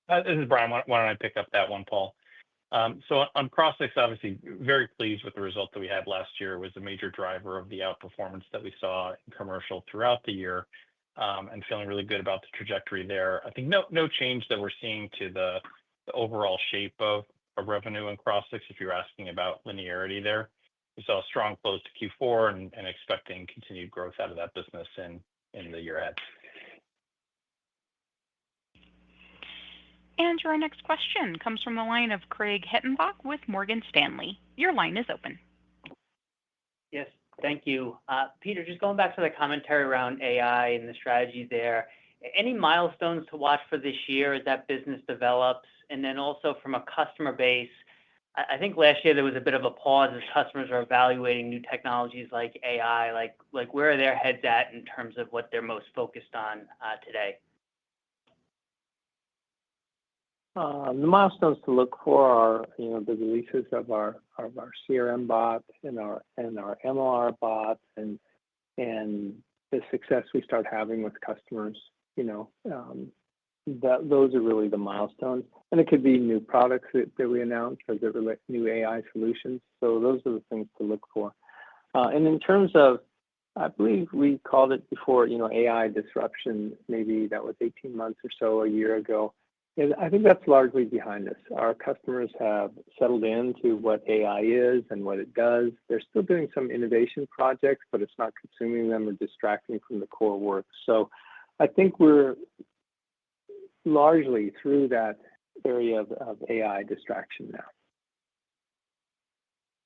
This is Brian. Why don't I pick up that one, Paul? So on Crossix, obviously, very pleased with the result that we had last year. It was a major driver of the outperformance that we saw in commercial throughout the year, and feeling really good about the trajectory there. I think no change that we're seeing to the overall shape of revenue in Crossix, if you're asking about linearity there. We saw a strong close to Q4 and expecting continued growth out of that business in the year ahead. And your next question comes from the line of Craig Hettenbach with Morgan Stanley. Your line is open. Yes, thank you. Peter, just going back to the commentary around AI and the strategy there, any milestones to watch for this year as that business develops? And then also from a customer base, I think last year there was a bit of a pause as customers are evaluating new technologies like AI. Like where are their heads at in terms of what they're most focused on today? The milestones to look for are, the releases of our CRM bot and our MLR bot, and the success we start having with customers. Those are really the milestones, and it could be new products that we announce as it relates new AI solutions. So those are the things to look for. And in terms of, I believe we called it before, AI disruption. Maybe that was 18 months or so, a year ago. And I think that's largely behind us. Our customers have settled into what AI is and what it does. They're still doing some innovation projects, but it's not consuming them or distracting from the core work. So I think we're largely through that area of AI distraction now.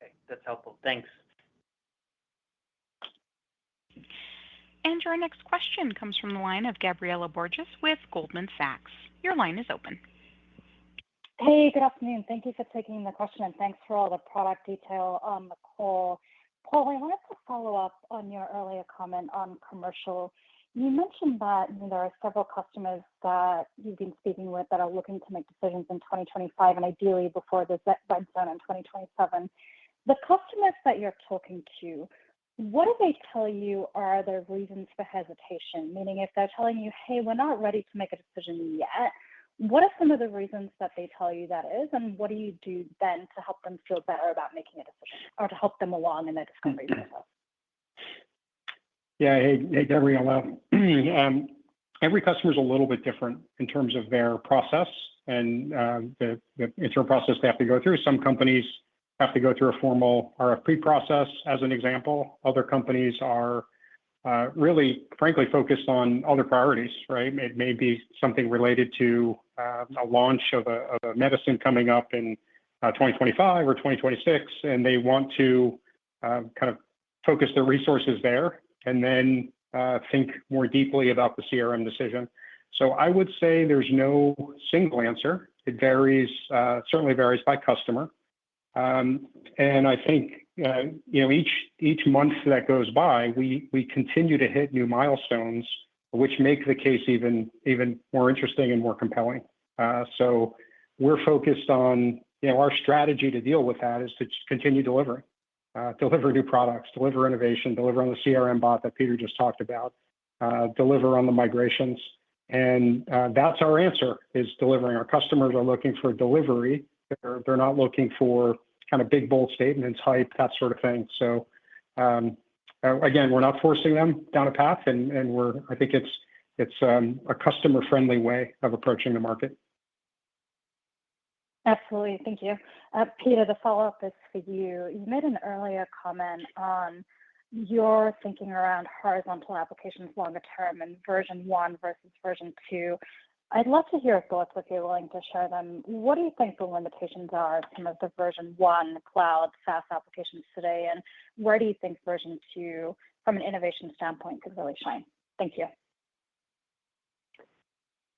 Okay, that's helpful. Thanks. And your next question comes from the line of Gabriela Borges with Goldman Sachs. Your line is open. Hey, good afternoon. Thank you for taking the question, and thanks for all the product detail on the call. Paul, I wanted to follow up on your earlier comment on commercial. You mentioned that there are several customers that you've been speaking with that are looking to make decisions in 2025 and ideally before the red zone in 2027. The customers that you're talking to, what do they tell you are their reasons for hesitation? Meaning if they're telling you, hey, we're not ready to make a decision yet, what are some of the reasons that they tell you that is? And what do you do then to help them feel better about making a decision or to help them along in their discovery process? Yeah, hey, Gabriela. Every customer is a little bit different in terms of their process and the internal process they have to go through. Some companies have to go through a formal RFP process, as an example. Other companies are really, frankly, focused on other priorities, right? It may be something related to a launch of a medicine coming up in 2025 or 2026, and they want to kind of focus their resources there and then think more deeply about the CRM decision. So I would say there's no single answer. It varies, certainly varies by customer. And I think each month that goes by, we continue to hit new milestones, which make the case even more interesting and more compelling. So we're focused on our strategy to deal with that is to continue delivering, deliver new products, deliver innovation, deliver on the CRM bot that Peter just talked about, deliver on the migrations, and that's our answer: is delivering. Our customers are looking for delivery. They're not looking for kind of big, bold statements, hype, that sort of thing. So again, we're not forcing them down a path, and I think it's a customer-friendly way of approaching the market. Absolutely. Thank you. Peter, the follow-up is for you. You made an earlier comment on your thinking around horizontal applications longer term and version 1 versus version 2. I'd love to hear your thoughts if you're willing to share them. What do you think the limitations are of some of the version 1 cloud SaaS applications today, and where do you think version 2, from an innovation standpoint, could really shine? Thank you.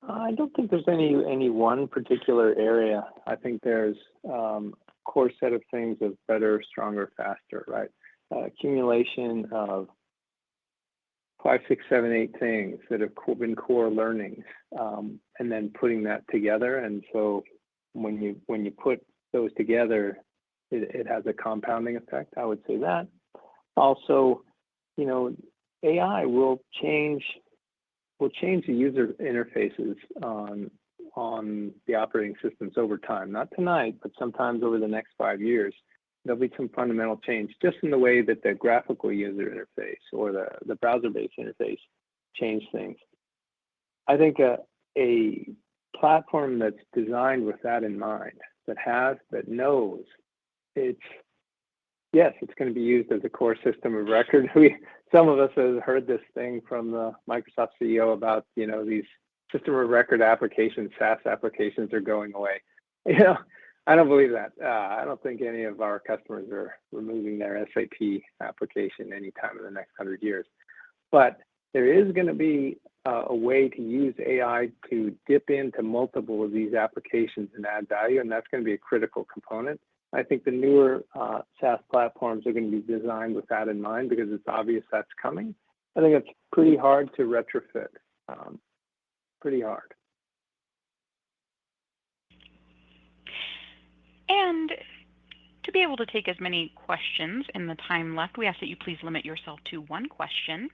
I don't think there's any one particular area. I think there's a core set of things of better, stronger, faster, right? Accumulation of 5, 6, 7, 8 things that have been core learnings, and then putting that together. And so when you put those together, it has a compounding effect. I would say that. Also, AI will change the user interfaces on the operating systems over time. Not tonight, but sometimes over the next 5 years. There'll be some fundamental change just in the way that the graphical user interface or the browser-based interface change things. I think a platform that's designed with that in mind, that knows it's going to be used as a core system of record. Some of us have heard this thing from the Microsoft CEO about, these system of record applications, SaaS applications are going away. I don't believe that. I don't think any of our customers are removing their SAP application anytime in the next 100 years. But there is going to be a way to use AI to dip into multiple of these applications and add value, and that's going to be a critical component. I think the newer SaaS platforms are going to be designed with that in mind because it's obvious that's coming. I think it's pretty hard to retrofit, pretty hard. And to be able to take as many questions in the time left, we ask that you please limit yourself to one question.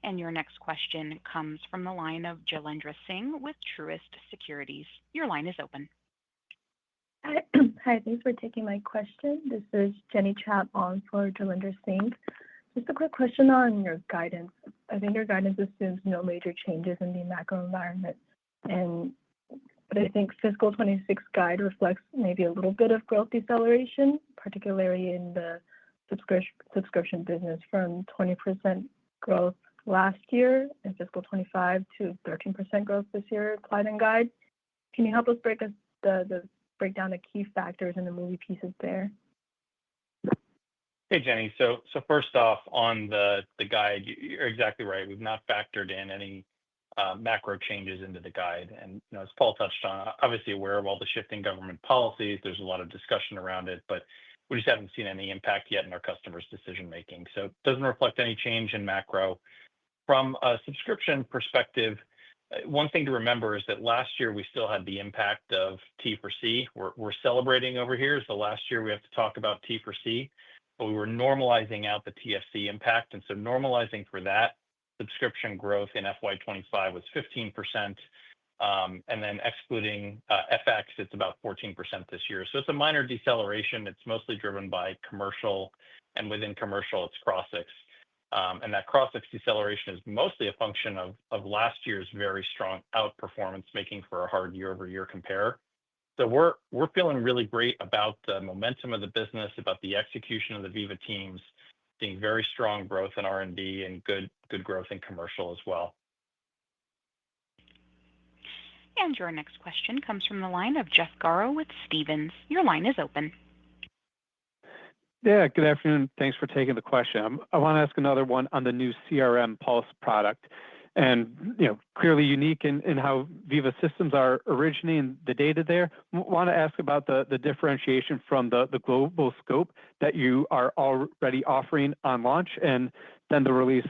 And your next question comes from the line of Jailendra Singh with Truist Securities. Your line is open. Hi, thanks for taking my question. This is Jenny Chap on for Jailendra Singh. Just a quick question on your guidance. I think your guidance assumes no major changes in the macro environment. But I think fiscal 26 guide reflects maybe a little bit of growth deceleration, particularly in the subscription business from 20% growth last year in fiscal 25 to 13% growth this year applied in guide. Can you help us break down the key factors and the moving pieces there? Hey, Jenny. So first off, on the guide, you're exactly right. We've not factored in any macro changes into the guide. And as Paul touched on, obviously aware of all the shifting government policies. There's a lot of discussion around it, but we just haven't seen any impact yet in our customers' decision making. So it doesn't reflect any change in macro. From a subscription perspective, one thing to remember is that last year we still had the impact of T4C. We're celebrating over here. So last year we have to talk about T4C, but we were normalizing out the TFC impact. And so normalizing for that, subscription growth in FY25 was 15%. And then excluding FX, it's about 14% this year. So it's a minor deceleration. It's mostly driven by commercial, and within commercial, it's Crossix. And that Crossix deceleration is mostly a function of last year's very strong outperformance, making for a hard year-over-year compare. So we're feeling really great about the momentum of the business, about the execution of the Veeva teams, seeing very strong growth in R&D and good growth in commercial as well. And your next question comes from the line of Jeff Garro with Stephens. Your line is open. Yeah, good afternoon. Thanks for taking the question. I want to ask another one on the new CRM Pulse product. And clearly unique in how Veeva systems are originating the data there. I want to ask about the differentiation from the global scope that you are already offering on launch. And then the release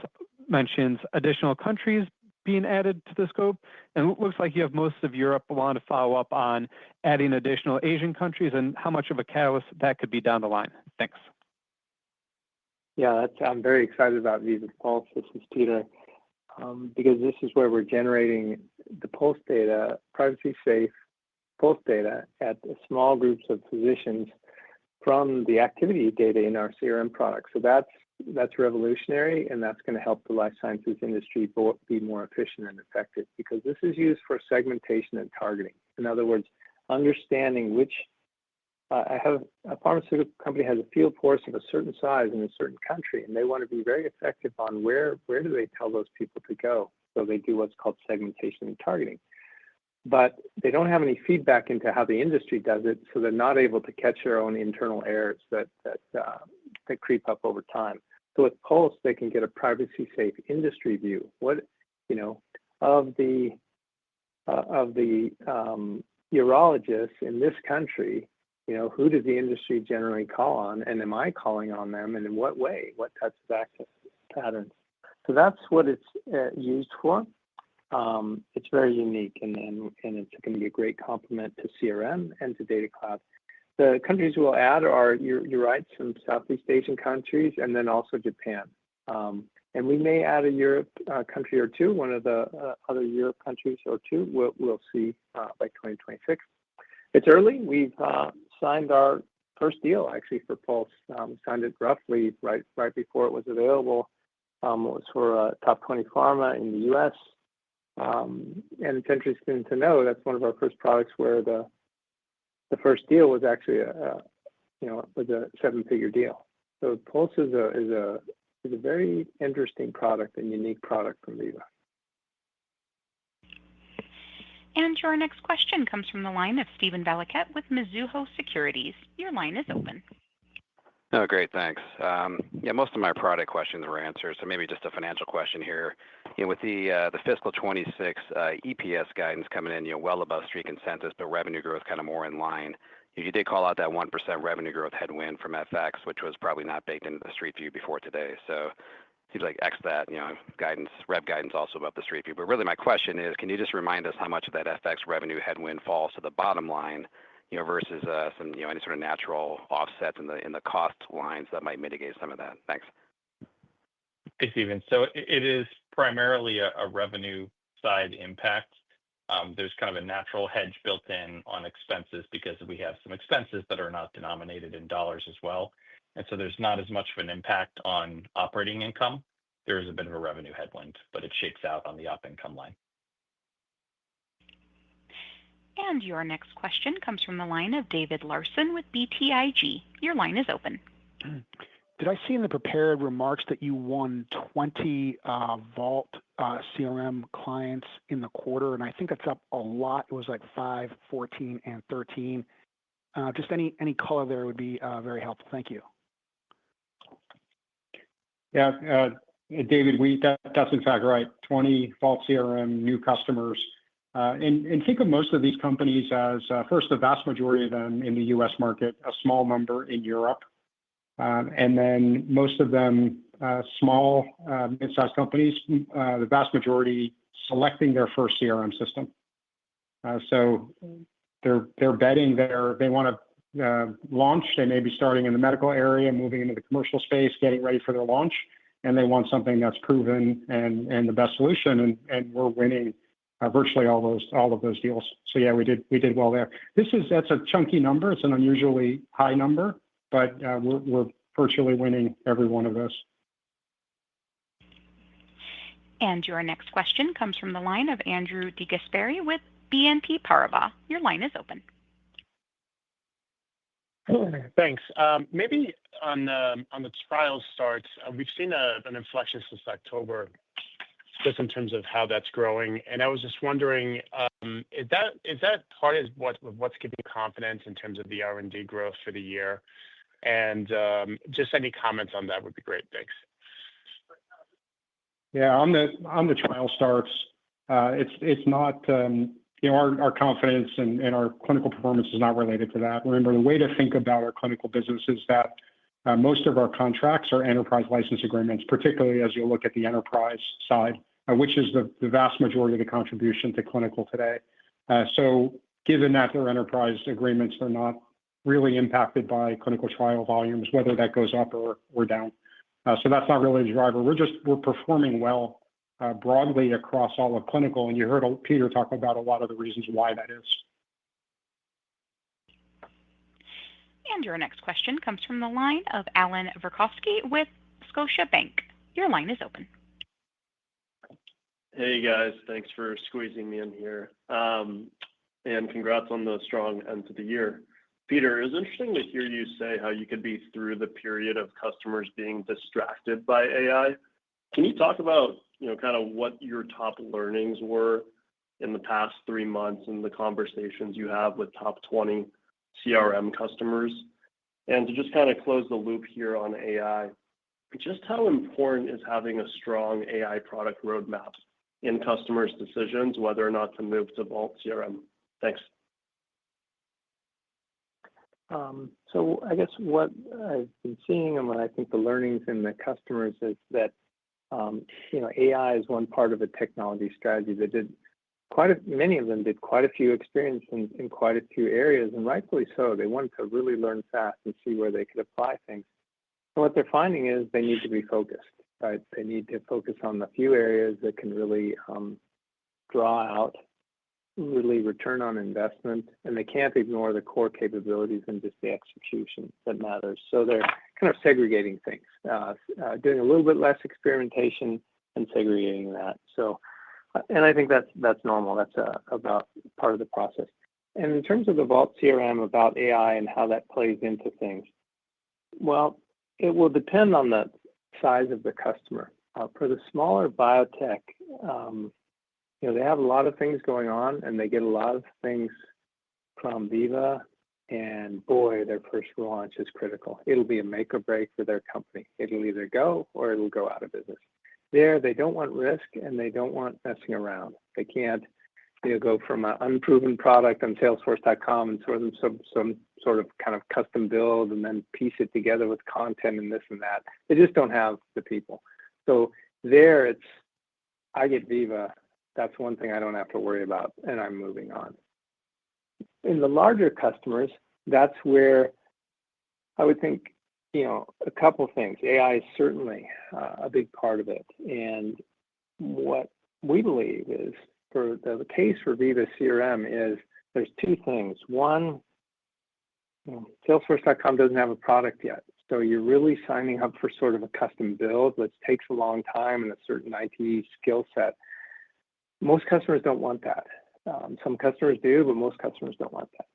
mentions additional countries being added to the scope. And it looks like you have most of Europe. I want to follow up on adding additional Asian countries and how much of a catalyst that could be down the line. Thanks. Yeah, I'm very excited about Veeva Pulse. This is Peter. Because this is where we're generating the Pulse data, privacy safe Pulse data at small groups of physicians from the activity data in our CRM product. So that's revolutionary, and that's going to help the life sciences industry be more efficient and effective because this is used for segmentation and targeting. In other words, understanding which a pharmaceutical company has a field force of a certain size in a certain country, and they want to be very effective on where do they tell those people to go. So they do what's called segmentation and targeting. But they don't have any feedback into how the industry does it, so they're not able to catch their own internal errors that creep up over time. So with Pulse, they can get a privacy-safe industry view. Of the urologists in this country, who does the industry generally call on, and am I calling on them, and in what way, what types of access patterns? So that's what it's used for. It's very unique, and it's going to be a great complement to CRM and to Data Cloud. The countries we'll add are, you're right, some Southeast Asian countries, and then also Japan. And we may add a Europe country or two, one of the other Europe countries or two. We'll see by 2026. It's early. We've signed our first deal actually for Pulse. Signed it roughly right before it was available. It was for a top 20 pharma in the U.S. And it's interesting to know that's one of our first products where the first deal was actually a 7-figure deal. So Pulse is a very interesting product and unique product from Veeva. And your next question comes from the line of Stephen Valiquette with Mizuho Securities. Your line is open. Oh, great. Thanks. Most of my product questions were answered. So maybe just a financial question here. With the fiscal 26 EPS guidance coming in, well above street consensus, but revenue growth kind of more in line. You did call out that 1% revenue growth headwind from FX, which was probably not baked into the street view before today. So it seems like X that, guidance, rev guidance also above the street view. But really my question is, can you just remind us how much of that FX revenue headwind falls to the bottom line, versus some, any sort of natural offsets in the cost lines that might mitigate some of that? Thanks. Hey, Stephen. So it is primarily a revenue side impact. There's kind of a natural hedge built in on expenses because we have some expenses that are not denominated in dollars as well. And so there's not as much of an impact on operating income. There is a bit of a revenue headwind, but it shakes out on the op income line. And your next question comes from the line of David Larson with BTIG. Your line is open. Did I see in the prepared remarks that you won 20 Vault CRM clients in the quarter? And I think that's up a lot. It was like 5, 14, and 13. Just any color there would be very helpful. Thank you. Yeah, David, that's in fact right. 20 Vault CRM new customers. And think of most of these companies as, first, the vast majority of them in the US market, a small number in Europe. And then most of them small, mid-sized companies, the vast majority selecting their first CRM system. So they're betting they want to launch. They may be starting in the medical area, moving into the commercial space, getting ready for their launch, and they want something that's proven and the best solution. And we're winning virtually all of those deals. So yeah, we did well there. That's a chunky number. It's an unusually high number, but we're virtually winning every one of those. And your next question comes from the line of Andrew DeGasperi with BNP Paribas. Your line is open. Thanks. Maybe on the trial starts, we've seen an inflection since October, just in terms of how that's growing. And I was just wondering, is that part of what's giving you confidence in terms of the R&D growth for the year? And just any comments on that would be great. Thanks. Yeah, on the trial starts, it's not our confidence and our clinical performance is not related to that. Remember, the way to think about our clinical business is that most of our contracts are enterprise license agreements, particularly as you look at the enterprise side, which is the vast majority of the contribution to clinical today. So given that they're enterprise agreements, they're not really impacted by clinical trial volumes, whether that goes up or down. So that's not really the driver. We're performing well broadly across all of clinical, and you heard Peter talk about a lot of the reasons why that is. And your next question comes from the line of Alan Verkhovski with Scotiabank. Your line is open. Hey guys, thanks for squeezing me in here. And congrats on the strong end to the year. Peter, it was interesting to hear you say how you could be through the period of customers being distracted by AI. Can you talk about, kind of what your top learnings were in the past 3 months and the conversations you have with top 20 CRM customers? And to just kind of close the loop here on AI, just how important is having a strong AI product roadmap in customers' decisions, whether or not to move to Vault CRM? Thanks. So I guess what I've been seeing and what I think the learnings in the customers is that, AI is one part of a technology strategy that many of them did quite a few experience in quite a few areas, and rightfully so. They wanted to really learn fast and see where they could apply things. And what they're finding is they need to be focused, right? They need to focus on the few areas that can really draw out really return on investment, and they can't ignore the core capabilities and just the execution that matters. So they're kind of segregating things, doing a little bit less experimentation and segregating that. So, and I think that's normal. That's about part of the process. And in terms of the Vault CRM, about AI and how that plays into things, well, it will depend on the size of the customer. For the smaller biotech, they have a lot of things going on, and they get a lot of things from Veeva, and boy, their first launch is critical. It'll be a make or break for their company. It'll either go or it'll go out of business. They don't want risk, and they don't want messing around. They can't You go from an unproven product on Salesforce.com and sort of some sort of kind of custom build and then piece it together with content and this and that. They just don't have the people. So there I get Veeva. That's one thing I don't have to worry about, and I'm moving on. In the larger customers, that's where I would think, a couple things. AI is certainly a big part of it. And what we believe is, for the case for Veeva CRM is there's two things. One, Salesforce.com doesn't have a product yet. So you're really signing up for sort of a custom build, which takes a long time and a certain IT skill set. Most customers don't want that. Some customers do, but most customers don't want that.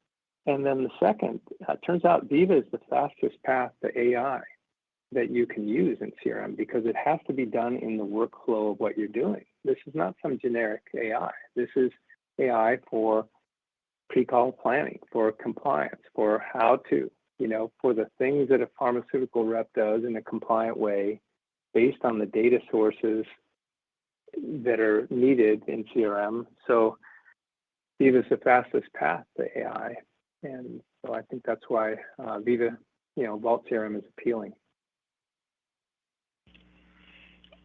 And then the second, it turns out Veeva is the fastest path to AI that you can use in CRM because it has to be done in the workflow of what you're doing. This is not some generic AI. This is AI for pre-call planning, for compliance, for how to, for the things that a pharmaceutical rep does in a compliant way based on the data sources that are needed in CRM. So Veeva is the fastest path to AI. And so I think that's why Veeva, Vault CRM is appealing.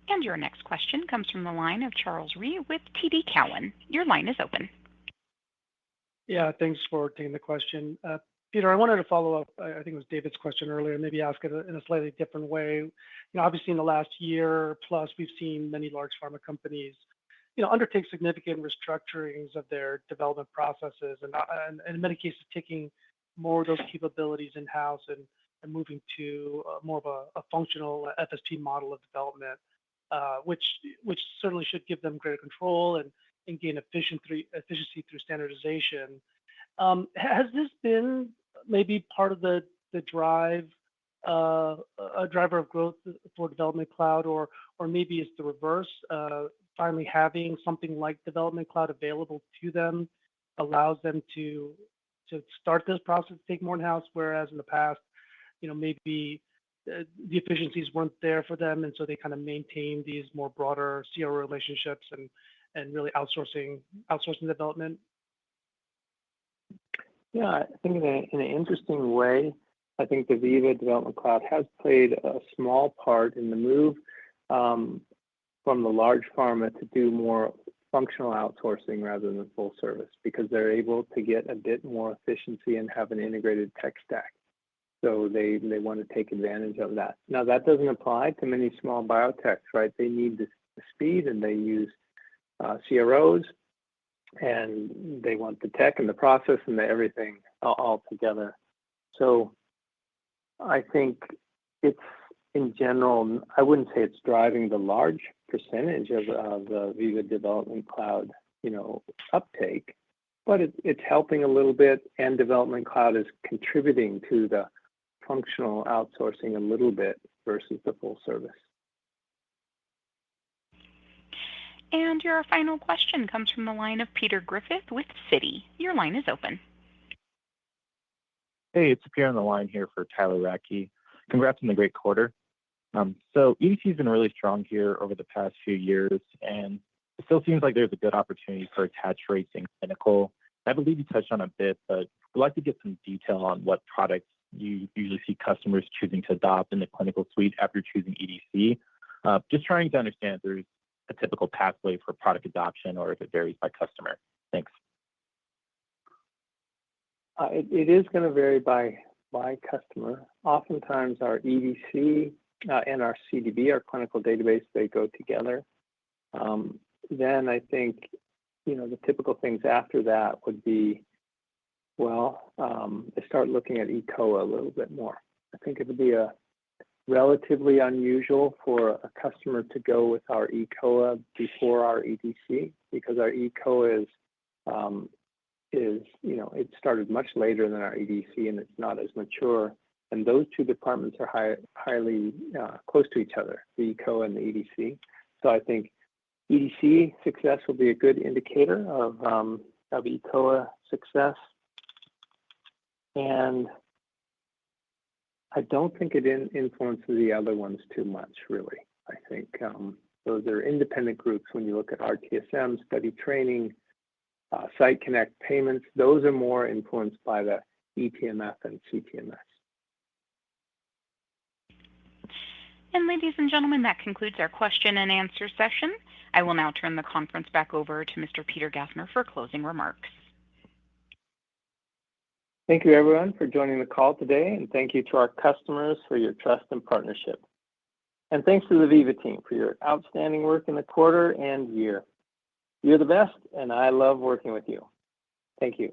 And your next question comes from the line of Charles Rhyee with TD Cowen. Your line is open. Yeah, thanks for taking the question. Peter, I wanted to follow up, I think it was David's question earlier, maybe ask it in a slightly different way. Obviously in the last year plus, we've seen many large pharma companies, undertake significant restructurings of their development processes and in many cases taking more of those capabilities in-house and moving to more of a functional FSP model of development, which certainly should give them greater control and gain efficiency through standardization. Has this been maybe part of the drive, a driver of growth for Development Cloud, or maybe it's the reverse? Finally, having something like Development Cloud available to them allows them to start this process, take more in-house, whereas in the past, maybe the efficiencies weren't there for them, and so they kind of maintain these more broader CRO relationships and really outsourcing development. Yeah, I think in an interesting way, I think the Veeva Development Cloud has played a small part in the move from the large pharma to do more functional outsourcing rather than full service because they're able to get a bit more efficiency and have an integrated tech stack. So they want to take advantage of that. Now, that doesn't apply to many small biotechs, right? They need the speed and they use CROs and they want the tech and the process and everything all together. So I think it's, in general, I wouldn't say it's driving the large percentage of the Veeva Development Cloud, uptake, but it's helping a little bit, and Development Cloud is contributing to the functional outsourcing a little bit versus the full service. And your final question comes from the line of Peter Griffith with Citi. Your line is open. Hey, it's Pierre on the line here for Tyler Radke. Congrats on the great quarter. So EDC has been really strong here over the past few years, and it still seems like there's a good opportunity for attach rates in clinical. I believe you touched on a bit, but I'd like to get some detail on what products you usually see customers choosing to adopt in the clinical suite after choosing EDC. Just trying to understand if there's a typical pathway for product adoption or if it varies by customer. Thanks. It is going to vary by customer. Oftentimes our EDC and our CDB, our clinical database, they go together. Then I think, the typical things after that would be, they start looking at eCOA a little bit more. I think it would be relatively unusual for a customer to go with our eCOA before our EDC because our eCOA it started much later than our EDC and it's not as mature. And those two departments are highly close to each other, the eCOA and the EDC. So I think EDC success will be a good indicator of eCOA success. And I don't think it influences the other ones too much, really. I think those are independent groups when you look at RTSM, study training, Site Connect payments, those are more influenced by the eTMF and CTMS. And ladies and gentlemen, that concludes our question and answer session. I will now turn the conference back over to Mr. Peter Gassner for closing remarks. Thank you, everyone, for joining the call today, and thank you to our customers for your trust and partnership. And thanks to the Veeva team for your outstanding work in the quarter and year. You're the best, and I love working with you. Thank you.